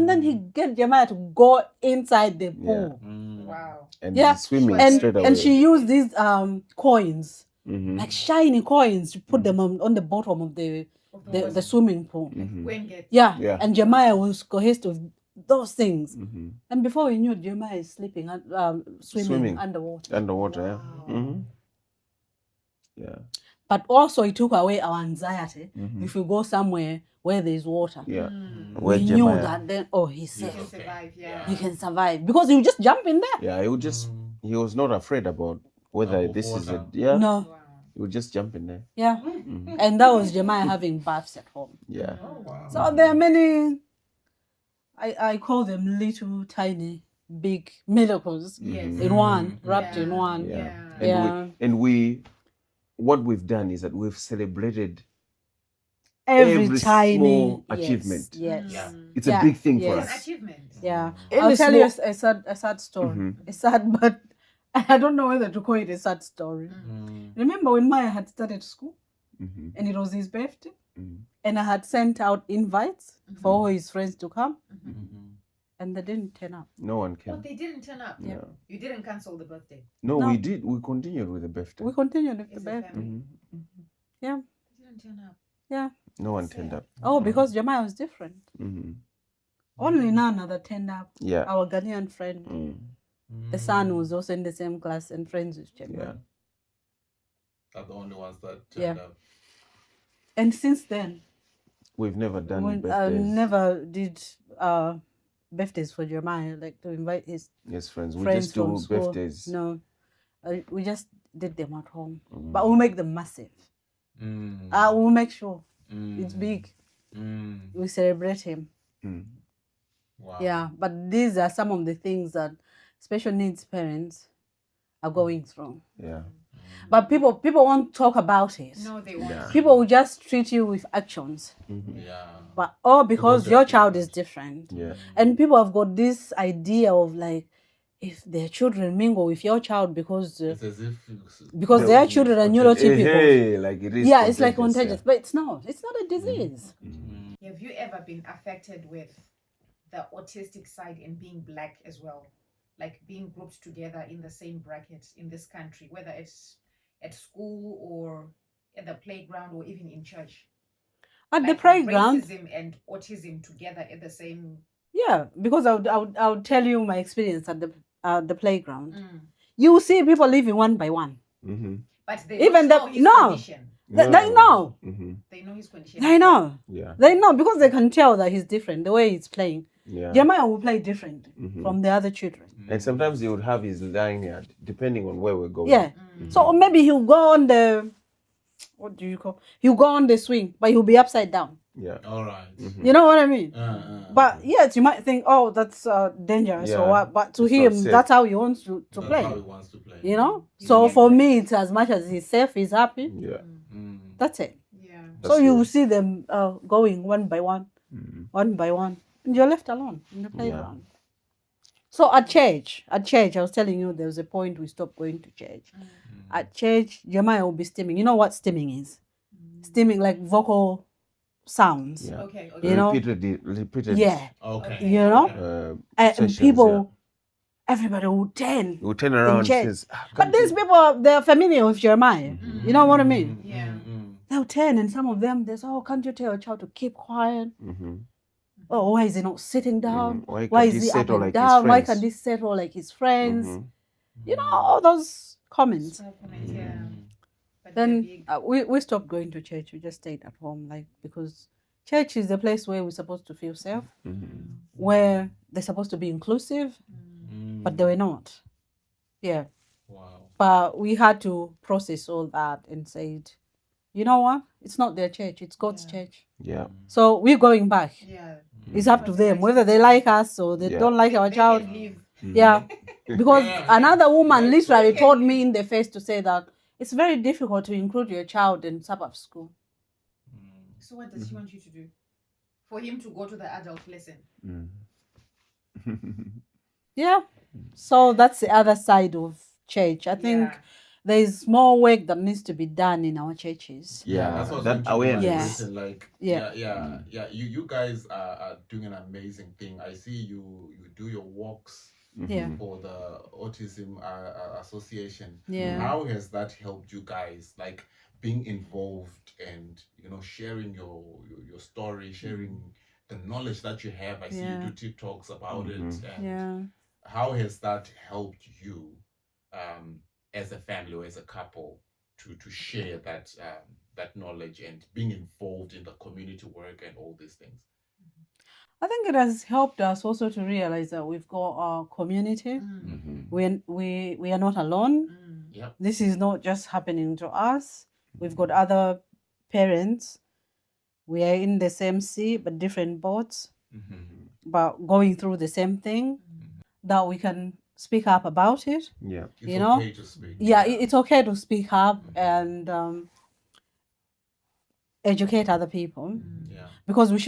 then he get Jeremiah to go inside the pool. Mm. Wow. And Yeah. swimming And straight away. and she used these coins, Mhm. like shiny coins, to put them on the bottom of the swimming pool. Mhm. When get Yeah. Yeah. And Jeremiah was cohesed with those things. Mhm. And before we knew, Jeremiah is sleeping, swimming underwater. Underwater. Wow. Yeah. Mm-hmm. Yeah. But also, it took away our anxiety. Mhm. If we go somewhere where there is water, Yeah. Mm. Where we knew Jeremiah- that then, he's You safe. can survive. Yeah. He can survive because he would just jump in there. Yeah, he would just. He was not afraid about whether Of this is a. water. Yeah. No, Wow. He would just jump in there. yeah. Mhm. And that was Jeremiah having baths at home. Yeah. Oh, wow. So there are many, I call them little, tiny, big miracles Yes. in one, Mhm. wrapped in Yeah. one. Yeah. Yeah. And we, what we've done is that we've celebrated. Every Every tiny small yes, achievement. Yes. Yeah. It's Yeah, a big thing for yes. An us. achievement. Yeah. Any I'll tell you small- a sad story. Mhm. It's sad, but I don't know whether to call it a sad story. Mm. Remember when Maya had started school Mhm. and it was his birthday, Mhm. and I had sent out invites for all his friends to come, Mhm. and they didn't turn up. No one Oh, came. they didn't turn up. Yeah. You didn't cancel the birthday. No, No. we did. We continued with the birthday. We continued with the As a birthday. family. Mhm. Yeah. They didn't turn up. Yeah. No one turned up. Oh, because Jeremiah was different. Mhm. Only Nana that turned up. Yeah. Our Ghanaian friend. Mm. The son was also in the same class and friends with Jeremiah. Yeah. Are the only ones that Yeah. turned up. And since then, We've never done I birthdays. never did birthdays for Jeremiah, like to invite his Yes, friends. We friends just do from school. birthdays. No, we just did them at home, Mm. but we'll make them massive. Mm. We'll make sure Mm. it's big. Mm. We celebrate him. Mm. Wow. Yeah, but these are some of the things that special needs parents are going through. Yeah. But people won't talk about it. No, they won't. Yeah. People will just treat you with actions. Mhm. Yeah. But because Because your they're child is different. Yeah. And people have got this idea of like, if their children mingle with your child because It's as if their children are neurotypical. Hey, like it is. Yeah, it's like contagious, contagious, but it's not. It's not a disease. Have you ever been affected with the autistic side and being black as well? Like being grouped together in the same bracket in this country, whether it's at school or at the playground or even in church? At the Like playground, racism and autism together at the same. yeah, because I would tell you my experience at the playground. You will see people living one by one. But they Even don't know his condition. They know. They know his condition. They know. Yeah. They know because they can tell that he's different. The way he's playing. Yeah. Jeremiah will play different from the other children. And sometimes he would have his lanyard, depending on where we're going. Yeah. So maybe he'll go on the, what do you call? He'll go on the swing, but he'll be upside down. Yeah. All right. You know what I mean? But yes, you might think, oh, that's dangerous or what. But to It's him, not safe. that's how he wants to That's play. how he wants to play. You know? So for me, it's as much as he's safe, he's happy. Yeah. That's it. Yeah. So you will see them going one by one, one by one. And you're left alone in the playground. So at church, I was telling you there was a point we stopped going to church. At church, Jeremiah will be stimming. You know what stimming is? Stimming, like vocal sounds. Yeah. Okay. You know? Repeated. Yeah. Okay. You know? And sessions, people, everybody will turn. Will turn around and church. says, But these people, they're familiar with Jeremiah. You know what I mean? Yeah. They'll turn, and some of them, they say, oh, can't you tell a child to keep quiet? Oh, why is he not sitting down? Why is he up and down? Why can't he settle like his friends? You know, all those comments. Yeah. But Then we stopped going to church. We just stayed at home, like, because church is the place where we're supposed to feel safe, where they're supposed to be inclusive, but they were not. Yeah. Wow. But we had to process all that and said, you know what? It's not their church. It's God's church. Yeah. So we're going back. Yeah. It's up to them, whether they like us or they don't like our They child. can leave. Yeah. Because another woman literally told me in the face to say that it's very difficult to include your child in suburb school. So what does she want you to do? For him to go to the adult lesson? Yeah. So that's the other side of church. I think there's more work that needs to be done in our churches. Yeah. That's what That awareness. Like, Yeah. You guys are doing an amazing thing. I see you do your walks Yeah. for the Autism Association. Yeah. How has that helped you guys, like being involved and sharing your story, sharing the knowledge that you have? I see you do TikToks about it. And how has that helped you as a family or as a couple to share that knowledge and being involved in the community work and all these things? I think it has helped us also to realize that we've got our community. We are not alone. Yep. This is not just happening to us. We've got other parents. We are in the same sea, but different boats, but going through the same thing, that we can speak up about it. Yeah. It's okay to speak. Yeah, it's okay to speak up and educate other people. Yeah. Because we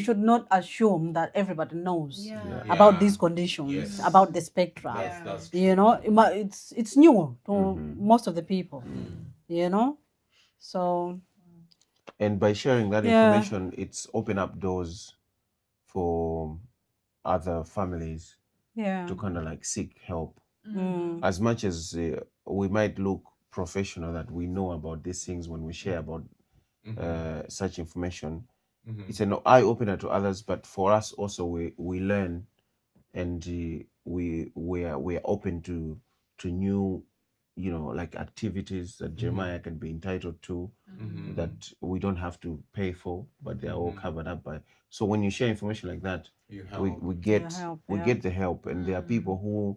should not assume that everybody knows about these conditions, about the spectrum. That's true. It's new to most of the people. So. And by sharing that information, it's opened up doors for other families to kind of like seek help. As much as we might look professional that we know about these things when we share about such information, it's an eye opener to others. But for us also, we learn, and we are open to new, like activities that Jeremiah can be entitled to, that we don't have to pay for, but they are all covered up by. So when you share information like that, we get the help, and there are people who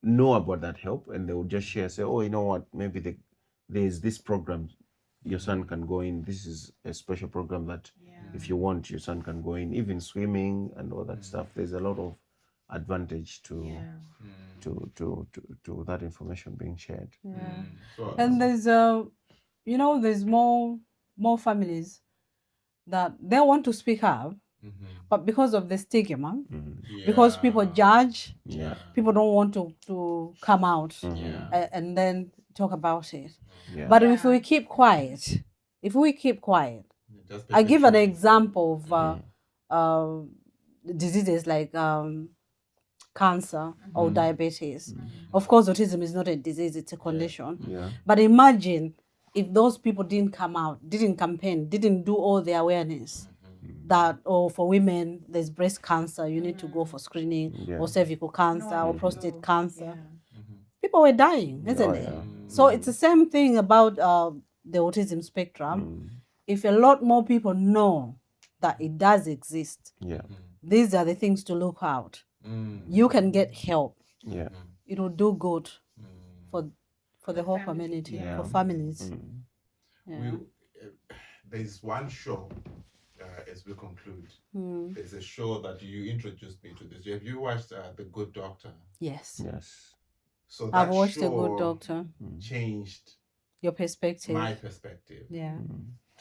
know about that help, and they will just share, say, oh, you know what, maybe there's this program your son can go in. This is a special program that if you want, your son can go in, even swimming and all that stuff. There's a lot of advantage to that information being shared. And there's there's more families that they want to speak up, but because of the stigma, because people judge, people don't want to come out and then talk about it. But if we keep quiet, I give an example of diseases like cancer or diabetes. Of course, autism is not a disease, it's a condition. But imagine if those people didn't come out, didn't campaign, didn't do all the awareness that, for women, there's breast cancer, you need to go for screening, or cervical cancer, or prostate cancer. People were dying, isn't it? So it's the same thing about the autism spectrum. If a lot more people know that it does exist, Yeah. these are the things to look out. You can get help. Yeah. It will do good for the whole family, community, yeah. for families. Yeah. There's one show, as we conclude, there's a show that you introduced me to this. Have you watched The Good Doctor? Yes. Yes. So I've that watched The Good show Doctor. changed Your perspective. my perspective. Yeah.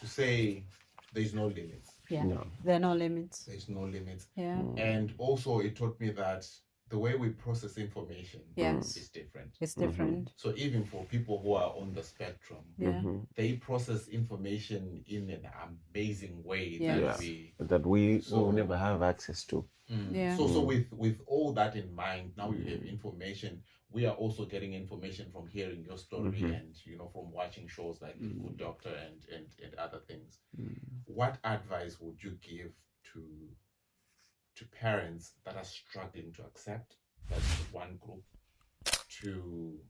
To say there's no limits. Yeah. No. There are no limits. There's no limits. Yeah. And also it taught me that the way we process information Yes. is different. It's different. So even for people who are on the spectrum, Yeah. they process information in an amazing way Yeah. that we That we will never have access to. Yeah. So with all that in mind, now you have information. We are also getting information from hearing your story and from watching shows like The Good Doctor and other things. What advice would you give to parents that are struggling to accept? That's one group. To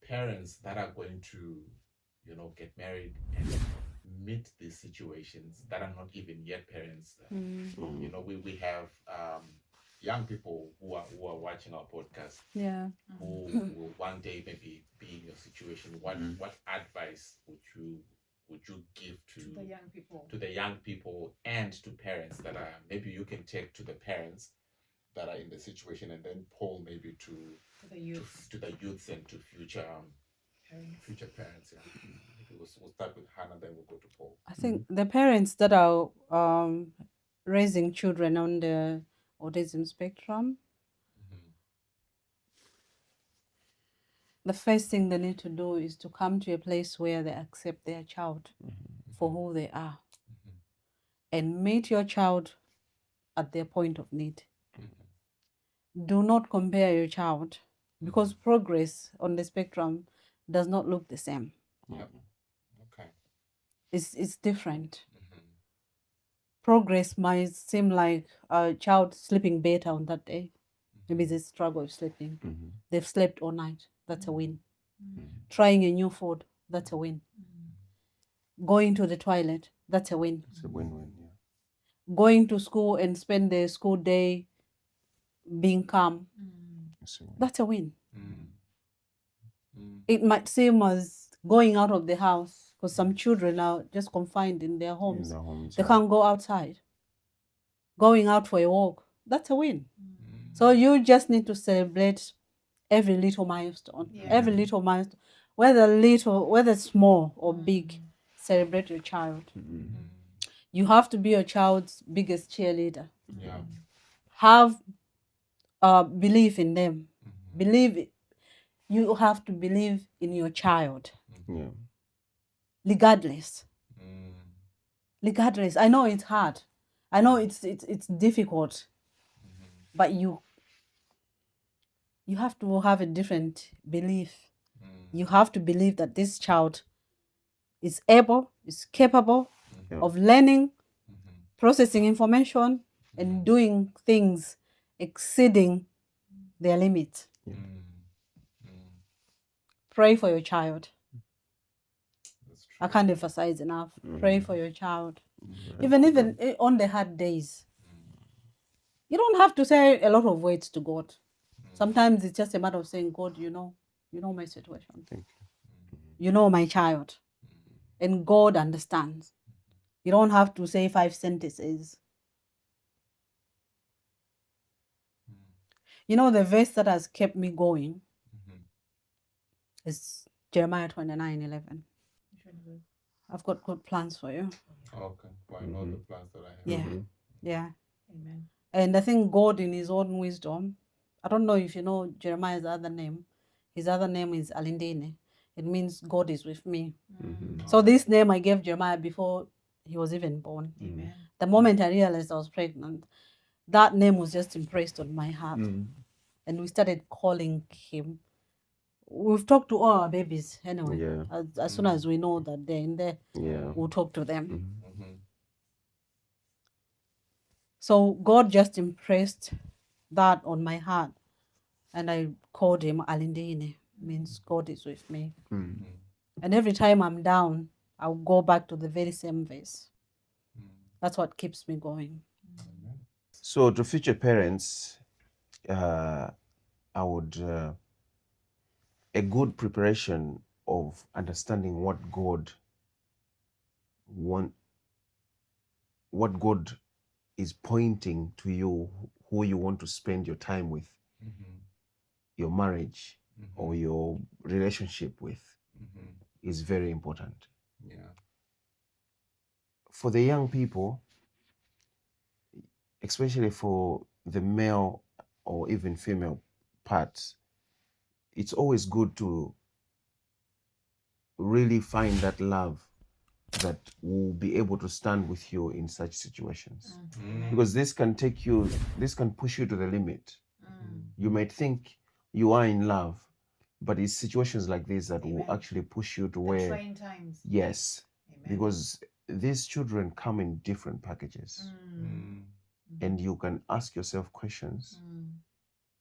parents that are going to get married and meet these situations that are not even yet parents. We have young people who are watching our podcast Yeah. who will one day maybe be in your situation. What advice would you give to the young people and to parents that are, maybe you can take to the parents that are in the situation, and then Paul maybe to the youths and to future parents. Yeah. Maybe we'll start with Hannah, then we'll go to Paul. I think the parents that are raising children on the autism spectrum, the first thing they need to do is to come to a place where they accept their child for who they are and meet your child at their point of need. Do not compare your child, because progress on the spectrum does not look the same. Yep. Okay. It's different. Progress might seem like a child sleeping better on that day. Maybe they struggle with sleeping. They've slept all night. That's a win. Trying a new food, that's a win. Going to the toilet, that's a win. It's a win-win. Yeah. Going to school and spend the school day being calm, that's a win. It might seem as going out of the house, because some children are just confined in their homes. They can't go outside. Going out for a walk, that's a win. So you just need to celebrate every little milestone. Every little milestone, whether small or big, celebrate your child. You have to be your child's biggest cheerleader. Yeah. Have belief in them. You have to believe in your child. Yeah. Regardless. Regardless. I know it's hard. I know it's difficult. But you have to have a different belief. You have to believe that this child is able, is capable of learning, processing information, and doing things exceeding their limits. Pray for your child. I can't emphasize enough. Pray for your child. Even on the hard days. You don't have to say a lot of words to God. Sometimes it's just a matter of saying, God, you know my situation. Thank you. You know my child. And God understands. You don't have to say 5 sentences. The verse that has kept me going is Jeremiah 29:11. I've got good plans for you. Okay. Well, I know the plans that I have. Yeah. Yeah. Amen. And I think God, in his own wisdom, I don't know if you know Jeremiah's other name. His other name is Alindene. It means God is with me. So this name I gave Jeremiah before he was even born. Amen. The moment I realized I was pregnant, that name was just impressed on my heart. And we started calling him. We've talked to all our babies anyway. Yeah. As soon as we know that they're in there, we'll talk to them. So God just impressed that on my heart. And I called him Alindene. means God is with me. Mm. And every time I'm down, I'll go back to the very same verse. That's what keeps me going. So to future parents, I would a good preparation of understanding what God is pointing to you, who you want to spend your time with, your marriage or your relationship with, is very important. Yeah. For the young people, especially for the male or even female parts, it's always good to really find that love that will be able to stand with you in such situations. Because this can push you to the limit. You might think you are in love, but it's situations like this that will actually push you to where, trying times. yes, Amen. because these children come in different packages, and you can ask yourself questions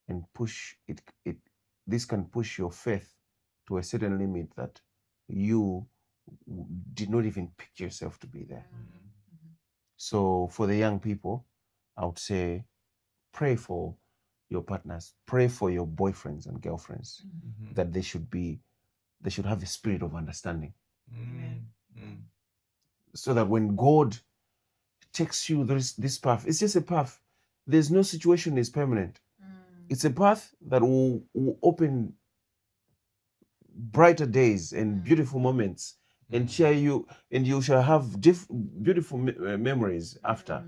and push it. This can push your faith to a certain limit that you did not even picture yourself to be there. So for the young people, I would say pray for your partners, pray for your boyfriends and girlfriends, that they should have the spirit of understanding. So that when God takes you this path, it's just a path. There's no situation is permanent. It's a path that will open brighter days and beautiful moments and cheer you, and you shall have beautiful memories after.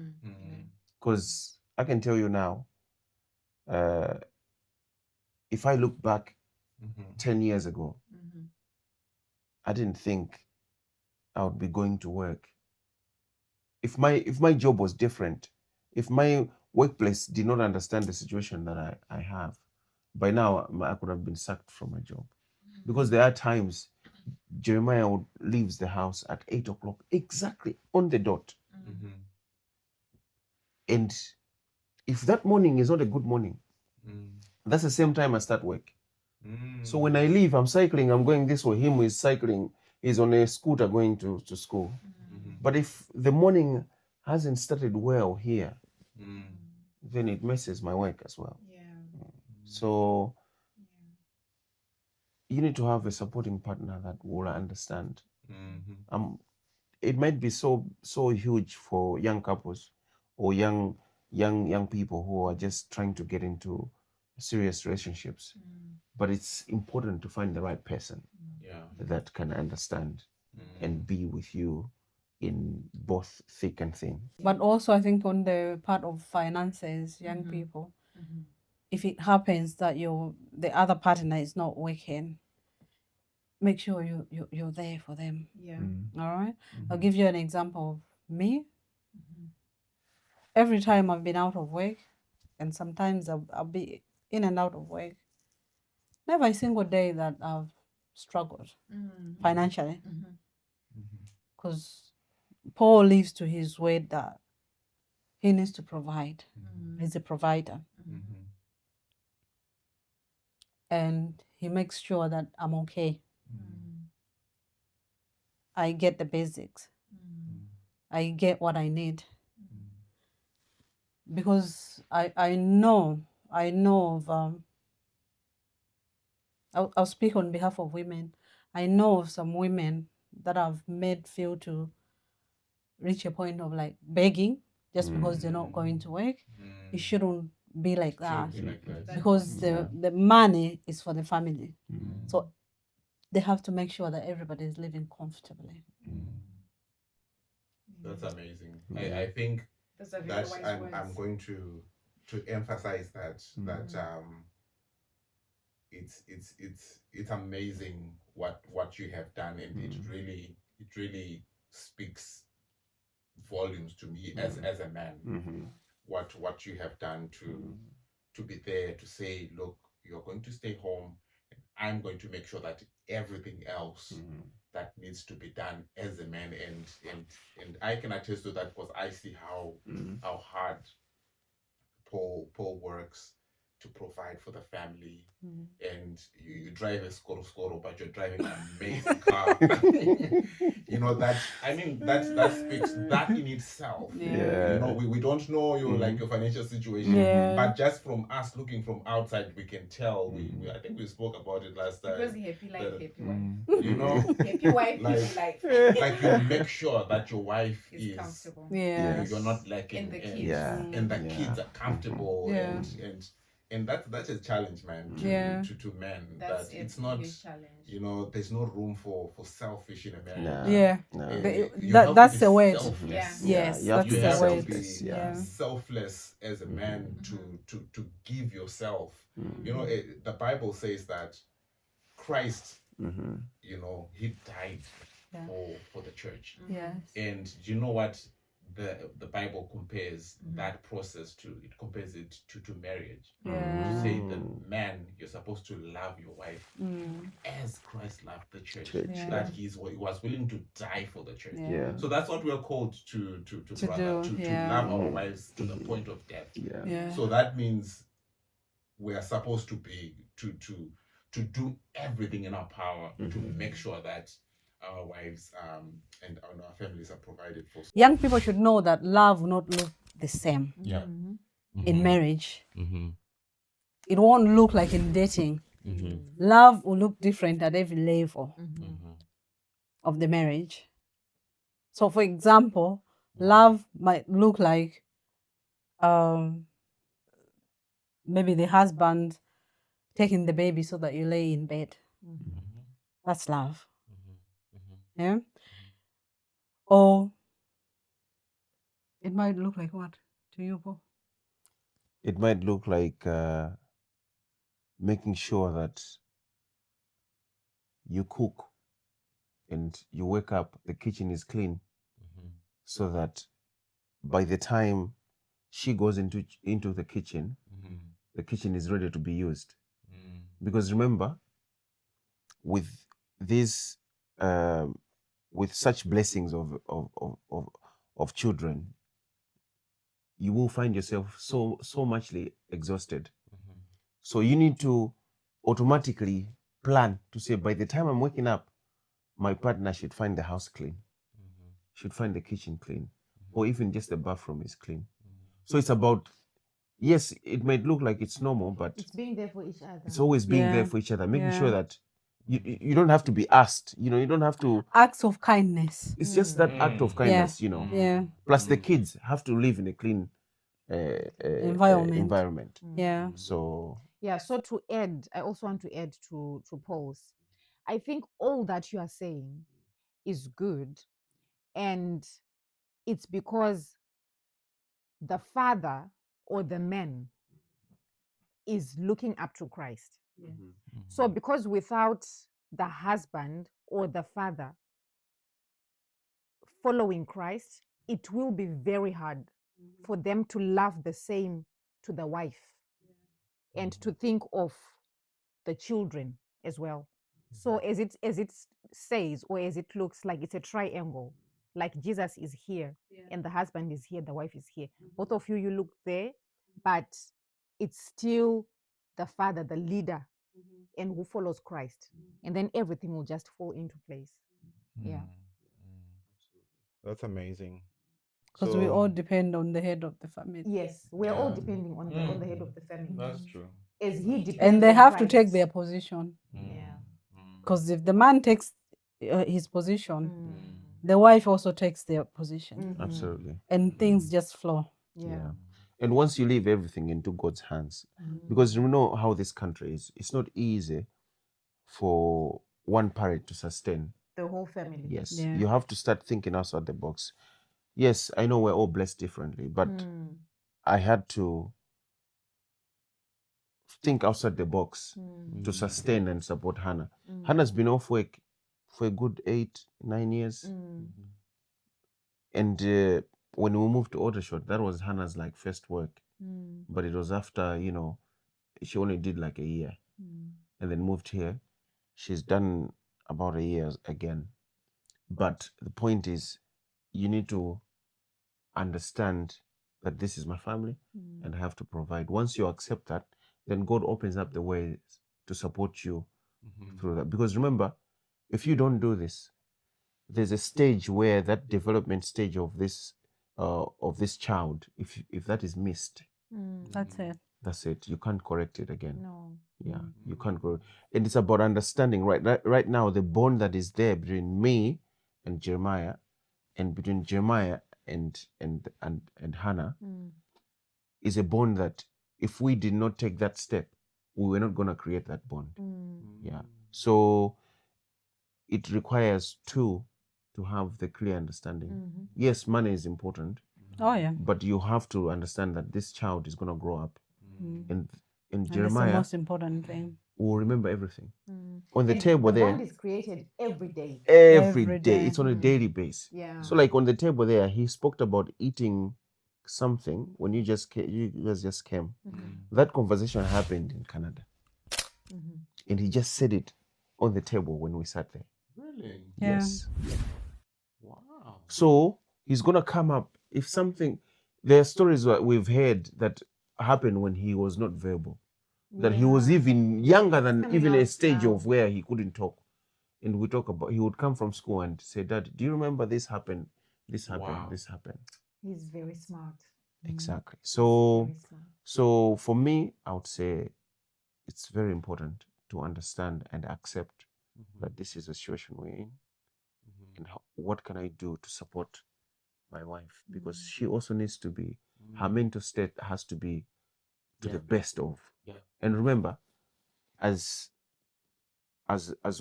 Because I can tell you now, if I look back 10 years ago, I didn't think I would be going to work. If my job was different, if my workplace did not understand the situation that I have, by now I could have been sacked from my job. Because there are times Jeremiah leaves the house at 8 o'clock, exactly on the dot. And if that morning is not a good morning, that's the same time I start work. So when I leave, I'm cycling, I'm going this way. Him is cycling, he's on a scooter going to school. But if the morning hasn't started well here, then it messes my work as well. So you need to have a supporting partner that will understand. It might be so huge for young couples or young people who are just trying to get into serious relationships. But it's important to find the right person that can understand and be with you in both thick and thin. But also, I think on the part of finances, young people, if it happens that the other partner is not working, make sure you're there for them. All right? I'll give you an example of me. Every time I've been out of work, and sometimes I'll be in and out of work, never a single day that I've struggled financially. Because Paul lives to his word that he needs to provide. He's a provider. And he makes sure that I'm okay. I get the basics. I get what I need. Because I know of, I'll speak on behalf of women. I know of some women that I've made feel to reach a point of like begging just because they're not going to work. It shouldn't be like that. Because the money is for the family. So they have to make sure that everybody is living comfortably. That's amazing. I think that I'm going to emphasize that it's amazing what you have done, and it really speaks volumes to me as a man. What you have done to be there to say, look, you're going to stay home, and I'm going to make sure that everything else that needs to be done as a man, and I can attest to that because I see how hard Paul works, to provide for the family, and you drive a Skoro, but you're driving an amazing car. That speaks, that in itself. We don't know your financial situation, but just from us looking from outside, we can tell. I think we spoke about it last time. Because happy life, happy wife. Happy wife, like, happy life. like you make sure that your wife is comfortable. You're not lacking, And the kids. and the kids are comfortable, and that's a challenge, man, to men. That's it's not challenge. there's no room for selfish in a marriage. That's the word. Selfless. Yes, you that's have the to word. be selfless as a man to give yourself. The Bible says that Christ, he died for the church. And you know what the Bible compares that process to? It compares it to marriage. To say that, man, you're supposed to love your wife as Christ loved the church. That he was willing to die for the church. So that's what we're called to love our wives to the point of death. So that means we are supposed to be to do everything in our power to make sure that our wives and our families are provided for. Young people should know that love will not look the same in marriage. It won't look like in dating. Love will look different at every level of the marriage. So, for example, love might look like maybe the husband taking the baby so that you lay in bed. That's love. Yeah? Or it might look like what to you, Paul? It might look like making sure that you cook and you wake up, the kitchen is clean, so that by the time she goes into the kitchen is ready to be used. Because remember, with this with such blessings of children, you will find yourself so muchly exhausted. So you need to automatically plan to say, by the time I'm waking up, my partner should find the house clean, should find the kitchen clean, or even just the bathroom is clean. So it's about, yes, it might look like it's normal, but it's being there for each other. It's always being there for each other, making sure that you don't have to be asked, you don't have to. Acts of kindness. It's just that act of kindness, Plus the kids have to live in a clean environment. So to add, I also want to add to Paul's. I think all that you are saying is good, and it's because the father or the man is looking up to Christ. So because without the husband or the father following Christ, it will be very hard for them to love the same to the wife and to think of the children as well. So as it says, or as it looks like, it's a triangle. Like Jesus is here and the husband is here, the wife is here. Both of you look there, but it's still the father, the leader, and who follows Christ. And then everything will just fall into place. That's amazing. Because we all depend on the head of the family. Yes, we're all depending on the head of the family. That's true. As he depends And they on have to Christ. take their position. Because if the man takes his position, the wife also takes their position. absolutely. And things just flow. Yeah. And once you leave everything into God's hands, because you know how this country is, it's not easy for one parent to sustain the whole family. Yes, Yeah. you have to start thinking outside the box. Yes, I know we're all blessed differently, but I had to think outside the box to sustain and support Hannah. Hannah's been off work for a good 8-9 years. And when we moved to Aldershot, that was Hannah's like first work. But it was after, she only did like a year and then moved here. She's done about a year again. But the point is, you need to understand that this is my family and I have to provide. Once you accept that, then God opens up the way to support you through that. Because remember, if you don't do this, there's a stage where that development stage of this child, if that is missed, that's it. You can't correct it again. No. Yeah, you can't correct. And it's about understanding. Right now, the bond that is there between me and Jeremiah, and between Jeremiah and Hannah, is a bond that if we did not take that step, we were not going to create that bond. Yeah. So it requires two to have the clear understanding. Yes, money is important, Oh yeah. but you have to understand that this child is going to grow up, and And that's the Jeremiah most important thing. will remember everything. On the And table the there, bond is created every day. every Every day. day. It's on a daily basis. Yeah. So like on the table there, he spoke about eating something when you guys just came. That conversation happened in Canada, and he just said it on the table when we sat there. Really? Yeah. Yes. Wow. So he's gonna come up if something. There are stories that we've heard that happened when he was not verbal, that he was even younger than Coming even a out stage now. of where he couldn't talk. And we talk about, he would come from school and say, Dad, do you remember this happened? This happened. Wow. This happened. He's very smart. Exactly. He's So, very smart. so for me, I would say it's very important to understand and accept that this is a situation we're in, and what can I do to support my wife, because she also needs to be, her mental state has to be to the best of. And remember, as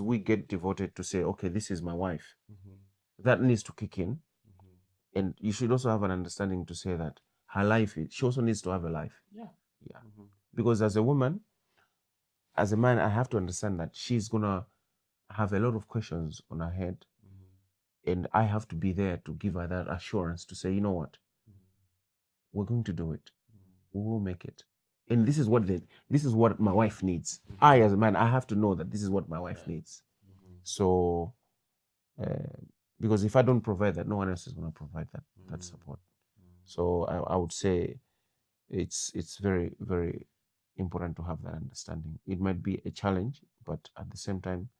we get devoted to say, okay, this is my wife, that needs to kick in. And you should also have an understanding to say that her life she also needs to have a life. Yeah. Because as a woman, as a man, I have to understand that she's gonna have a lot of questions on her head, and I have to be there to give her that assurance to say, you know what, we're going to do it. We will make it. And this is what my wife needs. I, as a man, I have to know that this is what my wife needs. So, because if I don't provide that, no one else is going to provide that support. So I would say it's very, very important to have that understanding. It might be a challenge, but at the same time,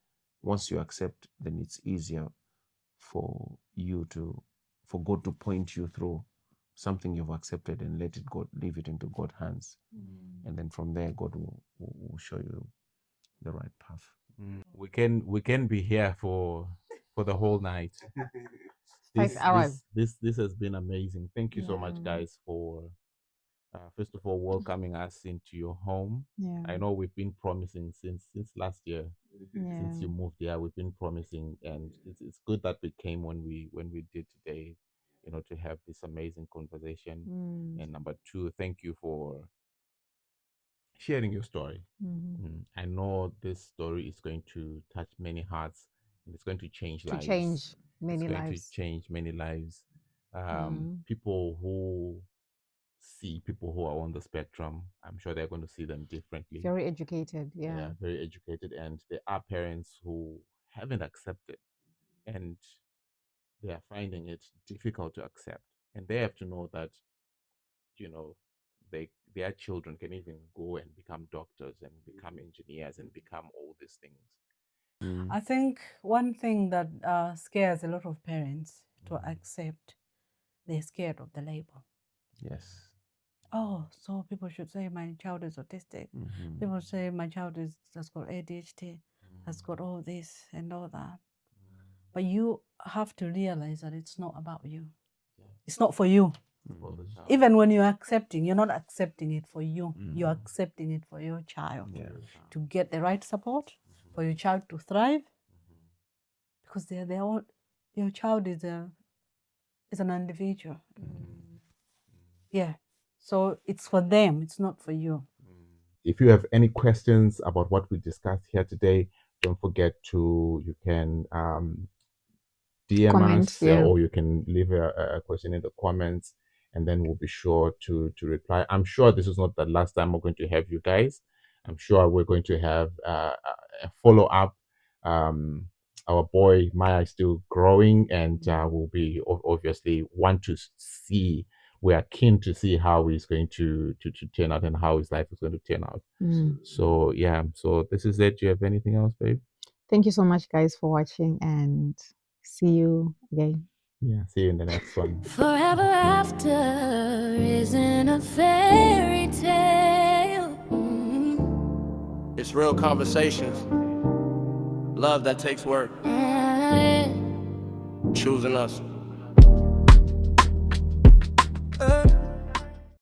once you accept, then it's easier for God to point you through something you've accepted and leave it into God's hands. And then from there, God will show you the right path. We can be here for the whole night. 5 hours. This has been amazing. Thank you so much, guys, for first of all welcoming us into your home. Yeah. I know we've been promising since last year, since you moved here. We've been promising, and it's good that we came when we did today. You know, to have this amazing conversation. And number two, thank you for sharing your story. I know this story is going to touch many hearts, and it's going to change To lives. change many It's going lives. to change many lives. People who see people who are on the spectrum, I'm sure they're going to see them differently. Very educated. Yeah. Very educated. And there are parents who haven't accepted, and they are finding it difficult to accept. And they have to know that, you know, their children can even go and become doctors and become engineers and become all these things. I think one thing that scares a lot of parents to accept, they're scared of the label. Yes. Oh, so people should say my child is autistic. People say my child has got ADHD, has got all this and all that. But you have to realize that it's not about you. It's not for you. Even when you're accepting, you're not accepting it for you. You're accepting it for your child to get the right support, for your child to thrive, because they're their own. Your child is an individual. Yeah. So it's for them. It's not for you. If you have any questions about what we discussed here today, don't forget you can DM Comment, us, yeah. or you can leave a question in the comments, and then we'll be sure to reply. I'm sure this is not the last time we're going to have you guys. I'm sure we're going to have a follow up. Our boy Maya is still growing, and will be obviously want to see we are keen to see how he's going to turn out and how his life is going to turn out. So yeah, so this is it. Do you have anything else, babe? Thank you so much, guys, for watching, and see you again. Yeah, see you in the next one. Forever after isn't a fairy tale. It's real conversations. Love that takes work. Choosing us.